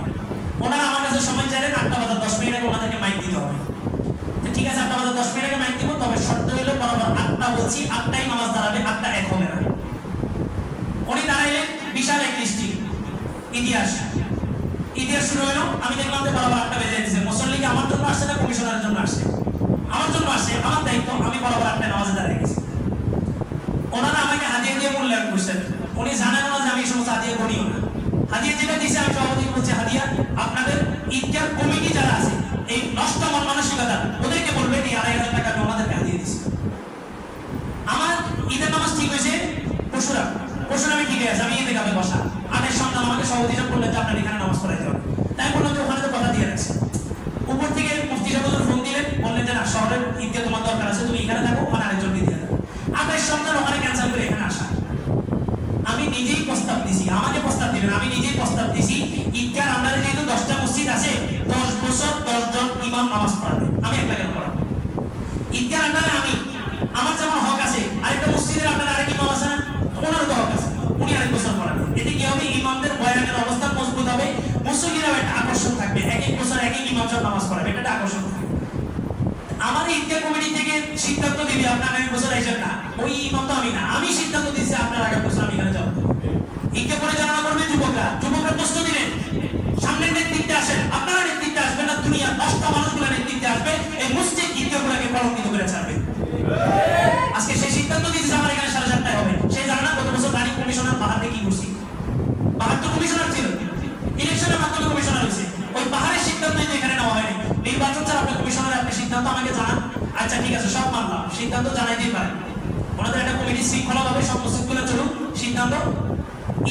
ওনারা আমার কাছে সময় চাইলেন 8টা বাজার 10 মিনিট আগে ওনাদেরকে মাইক দিতে হবে। ঠিক আছে, 8টা বাজার 10 মিনিট আগে মাইক দিব, তবে শর্ত হলো বরাবর 8টা বলছি, 8টায় নামাজ দাঁড়াবে, 8টা 1 হবে না। উনি দাঁড়াইলেন, বিশাল এক লিস্টি ইতিহাস শুরু হলো। আমি দেখলাম যে বরাবর 8টা বেজে যাচ্ছে। মুসল্লি কি আমার জন্য আসছে না কমিশনারের জন্য আসছে? আমার জন্য আসছে, আমার দায়িত্ব, আমি বরাবর 8টায় নামাজে দাঁড়িয়ে গেছি। ওনারা আমাকে হাদিয়া দিয়ে মূল্যায়ন করছেন। উনি জানেন না যে আমি এই সমস্ত হাদিয়া গণিও না। হাদিয়া যেটা দিয়েছে, আমি সভাপতি বলছি হাদিয়া আপনাদের ঈদগাহ কমিটি যারা আছে, এই নষ্ট মন মানসিকতা, ওদেরকে বলবেন এই 2,500 টাকা আমি ওনাদেরকে হাদিয়া দিচ্ছি। আমার ঈদের নামাজ ঠিক হয়েছে, পশুরা আমি ঠিক আছে, আমি ঈদে গাবে বসা। আটের সন্তান আমাকে সভাপতি সাহেব বললেন যে আপনার এখানে নামাজ পড়াইতে হবে। তাই বললাম যে ওখানে তো কথা দিয়ে রাখছে। উপর থেকে মুফতি সাহেব ফোন দিলেন, বললেন যে না, শহরের ঈদগাহ তোমার দরকার আছে, তুমি এখানে থাকো, ওখানে আরেকজন দিয়ে দেবে। আটের সন্তান ওখানে ক্যান্সেল করে এখানে আসা। আমি নিজেই প্রস্তাব দিছি, আমাকে প্রস্তাব দিবেন, আমি নিজেই প্রস্তাব দিছি ঈদগাহ আন্ডারে যেহেতু 10টা মসজিদ আছে, 10 বছর 10 জন ইমাম নামাজ পড়াবে, আমি একটা কেন পড়াবো? ঈদগাহ আন্ডারে আমার যেমন হক আছে, আরেকটা মসজিদের আন্ডারে আরেক ইমাম আছে না, ওনারও তো হক আছে, উনি আরেক বছর পড়াবে। এতে কি হবে? ইমামদের বয়ানের অবস্থা মজবুত হবে, মুসল্লিরাও একটা আকর্ষণ থাকবে, এক বছর এক ইমাম সব নামাজ পড়াবে, এটা একটা আকর্ষণ থাকবে। আমার ঈদগাহ কমিটি থেকে সিদ্ধান্ত দিবি আপনার আগামী বছর আইসেন না, ওই ইমাম তো আমি না, আমি সিদ্ধান্ত দিচ্ছি আপনার আগামী বছর আমি এখানে যাবো। ঈদগাহ পরিচালনা করবে যুবকরা প্রশ্ন দিলেন, সামনের নেতৃত্বে আসেন, আপনারা নেতৃত্বে আসবেন না, দুনিয়ার 10টা মানুষগুলো নেতৃত্বে আসবে, এই মসজিদ ঈদগাহগুলোকে কলঙ্কিত করে ছাড়বে। আজকে সেই সিদ্ধান্ত দিয়েছে আমার এখানে 7:30 হবে। সে জানে না গত বছর রানী কমিশনার পাহাড়ে কি করছি, পাহাড় তো কমিশনার ছিল, ইলেকশনের মাধ্যমে কমিশনার হয়েছে, ওই পাহাড়ের সিদ্ধান্ত এখানে নেওয়া হয়নি। নির্বাচন ছাড়া আপনি কমিশনার, আপনি সিদ্ধান্ত আমাকে জানান, আচ্ছা ঠিক আছে সব মানলাম, সিদ্ধান্ত জানাইতেই পারেন। ওনাদের একটা কমিটি শৃঙ্খলাভাবে সব মসজিদগুলো চলুক, সিদ্ধান্ত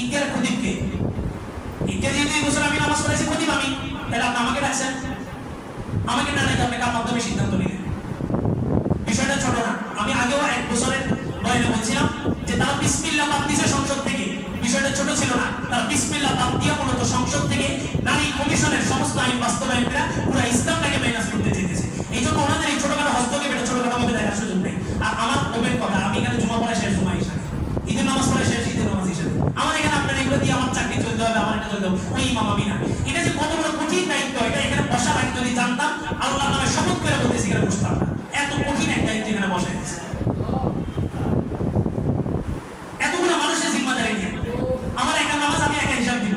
ঈদগাহ খতিবকে, ঈদগাহ যেহেতু এই বছর আমি নামাজ পড়াইছি খতিব আমি, তাহলে আপনি আমাকে ডাকছেন, আমাকে না ডাকে আপনি কার মাধ্যমে সিদ্ধান্ত নিলেন? বিষয়টা ছোট না। আমি আগেও 1 বছরের বয়ানে বলছিলাম যে তারা বিসমিল্লাহ বাদ দিয়েছে সংসদ থেকে, বিষয়টা ছোট ছিল না। তারা বিসমিল্লাহ বাদ দিয়ে মূলত সংসদ থেকে নারী কমিশনের সমস্ত আইন বাস্তবায়ন করে পুরো ইসলামটাকে মাইনাস করতে চেয়েছে। এই জন্য ওনাদের এই ছোটখাটো হস্তক্ষেপ এটা ছোটখাটো ভাবে দেখার সুযোগ নেই। আর আমার ওপেন কথা, আমি এখানে জুমা পড়াই শেষ জুমা হিসাবে, ঈদের নামাজ পড়াই শেষ ঈদের নামাজ হিসাবে, আমার এখানে আপনার এগুলো দিয়ে আমার চাকরি চলতে হবে, আমার এটা চলতে হবে, ওই ইমাম আমি না। এটা যে কত বড় কঠিন দায়িত্ব, এটা এখানে বসার আগে যদি জানতাম, আল্লাহর নামে শপথ করে বলতেছি এখানে বসতাম না। এত কঠিন এক দায়িত্ব এখানে বসে গেছে, এতগুলো মানুষের জিম্মাদারি নিয়ে। আমার একা নামাজ আমি একা হিসাব দিব,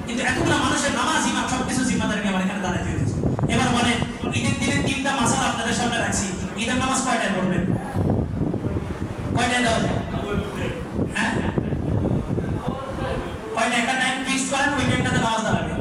কিন্তু এতগুলো মানুষের নামাজ ইমাম সবকিছু জিম্মাদারি নিয়ে আমার এখানে দাঁড়াইতে হয়েছে। এবার বলেন ঈদের দিনে 3টা মাসালা আপনাদের সামনে রাখছি, ঈদের নামাজ কয়টায় পড়বেন? জানিয়ে দেওয়া যায়? হ্যাঁ, কয়টা একটা টাইম ফিক্স করেন, ওই টাইমটাতে নামাজ দাঁড়াবে।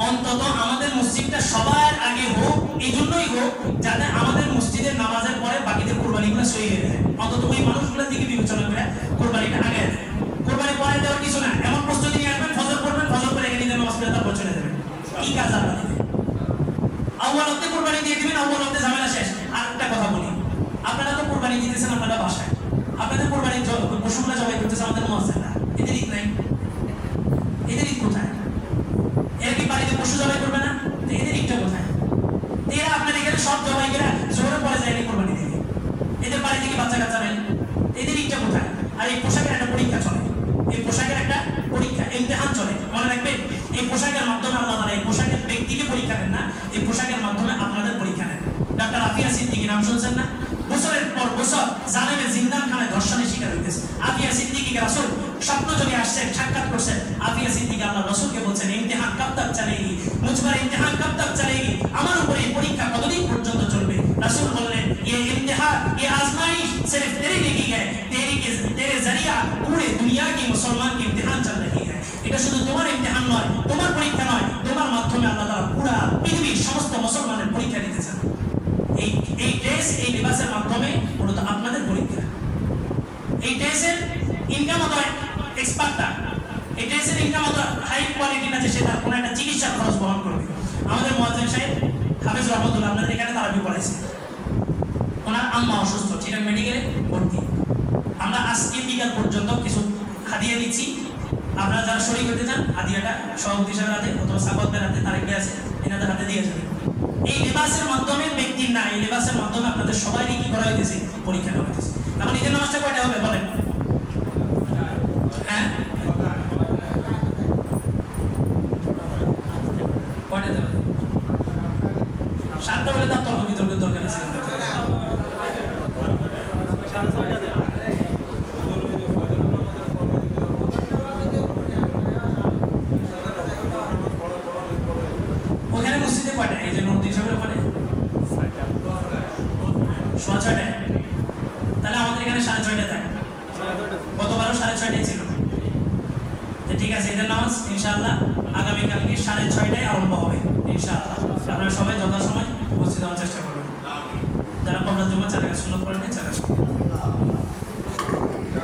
অন্তত আমাদের মসজিদটা সবার আগে হোক, এই জন্যই হোক যাতে আমাদের মসজিদের নামাজের পরে বাকিদের কোরবানিগুলো সই হয়ে যায়। অন্তত ওই মানুষগুলোর দিকে বিবেচনা করে কোরবানিটা আগে দেয়। কোরবানি পরে দেওয়ার কিছু না, এমন প্রস্তুতি নিয়ে আসবেন, ফজর করবেন, ফজর করে এখানে নামাজ পড়ে তারপর চলে যাবেন। কি কাজ আপনাদের? আউয়াল ওয়াক্তে কোরবানি দিয়ে দিবেন, আউয়াল ওয়াক্তে ঝামেলা শেষ। আর একটা কথা বলি, আপনারা তো কোরবানি দিতেছেন আপনারা বাসায়, আপনাদের কোরবানির পশুগুলো জবাই করতেছে আমাদের মুয়াজ্জিনরা, এদের ঈদ নাই? এদের ঈদ কোথায়? এরা কি বাড়িতে পশু জবাই করবে না? এদের ঈদটা কোথায়? এরা আপনার এখানে সব জবাই করে জোরে পরে যায়নি কোরবানি দিবে, এদের বাড়িতে কি বাচ্চা কাচ্চা নাই? এদের ঈদটা কোথায়? আর এই পোশাকের একটা পরীক্ষা চলে, এই পোশাকের একটা পরীক্ষা, ইমতিহান চলে, মনে রাখবেন। এই পোশাকের মাধ্যমে আল্লাহ তাআলা এই পোশাকের ব্যক্তিকে পরীক্ষা নেন না, এই পোশাকের মাধ্যমে আপনাদের পরীক্ষা নেন। ডাক্তার আফিয়া সিদ্দিকী নাম শুনছেন না? বছরের পর বছর জালেমের জিন্দানখানায় ধর্ষণের শিকার হইতেছে। আফিয়া সিদ্দিকীকে রাসূল স্বপ্ন যোগে আসছেন, সাক্ষাৎ করছেন। আফিয়া সিদ্দিকী আল্লাহ রাসূলকে বলছেন, ইমতিহান কব তক চলেগি, মুঝ পর ইমতিহান কব তক চলেগি, আমার উপর এই পরীক্ষা কতদিন পর্যন্ত চলবে? রাসূল বললেন, ये इम्तिहान, ये आजमाइश सिर्फ तेरे लिए की है, तेरे जरिया पूरे दुनिया की मुसलमान की इम्तिहान चल रही है। এটা শুধু তোমার ইমতিহান নয়, তোমার পরীক্ষা নয়, তোমার মাধ্যমে আল্লাহ তাআলা পুরো পৃথিবীর সমস্ত মুসলমানের পরীক্ষা নিতেছেন। এই ড্রেস, এই লিবাসের মাধ্যমে মূলত আপনাদের পরীক্ষা। এই ড্রেসের ইনকাম হতো এক্সপার্টটা, এই ড্রেসের ইনকাম হতো হাই কোয়ালিটি না যে সে তার কোনো একটা চিকিৎসার খরচ বহন করবে। আমাদের মুয়াজ্জিন সাহেব হাফেজ রহমতুল্লাহ আপনাদের এখানে তারাবি পড়াইছে, ওনার আম্মা অসুস্থ, চিটাগাং মেডিকেলে ভর্তি। আমরা আজকে বিকাল পর্যন্ত কিছু হাদিয়া দিচ্ছি, আপনারা যারা শরীক হতে চান হাদিয়াটা সভাপতি সাহেবের হাতে অথবা সাকওয়াতের হাতে, তারেক ভাই আছে, এনাদের হাতে দিয়ে যাবেন। এই লিবাসের মাধ্যমে ব্যক্তির না, এই লিবাসের মাধ্যমে আপনাদের সবারই কি করা হইতেছে? পরীক্ষা নেওয়া হইতেছে। এখন ঈদের নামাজটা কয়টা হবে বলেন? হ্যাঁ, কয়টা দেবে? 7টা বলে তার তর্ক বিতর্কের দরকার আছে। ওখানে মসজিদে কয়টা? এই যে নদী সাহেবের ওখানে 6:30। তাহলে আমাদের এখানে 6:30 থাকে, গতবারও 6:30 ছিল। ঠিক আছে, ঈদের নামাজ ইনশাআল্লাহ আগামীকালকে 6:30টায় আরম্ভ হবে ইনশাআল্লাহ। আপনারা সবাই যথাসময় উপস্থিত হওয়ার চেষ্টা করবেন। যারা কবলার জন্য চালাকা সুন্নত পড়েন চালাকা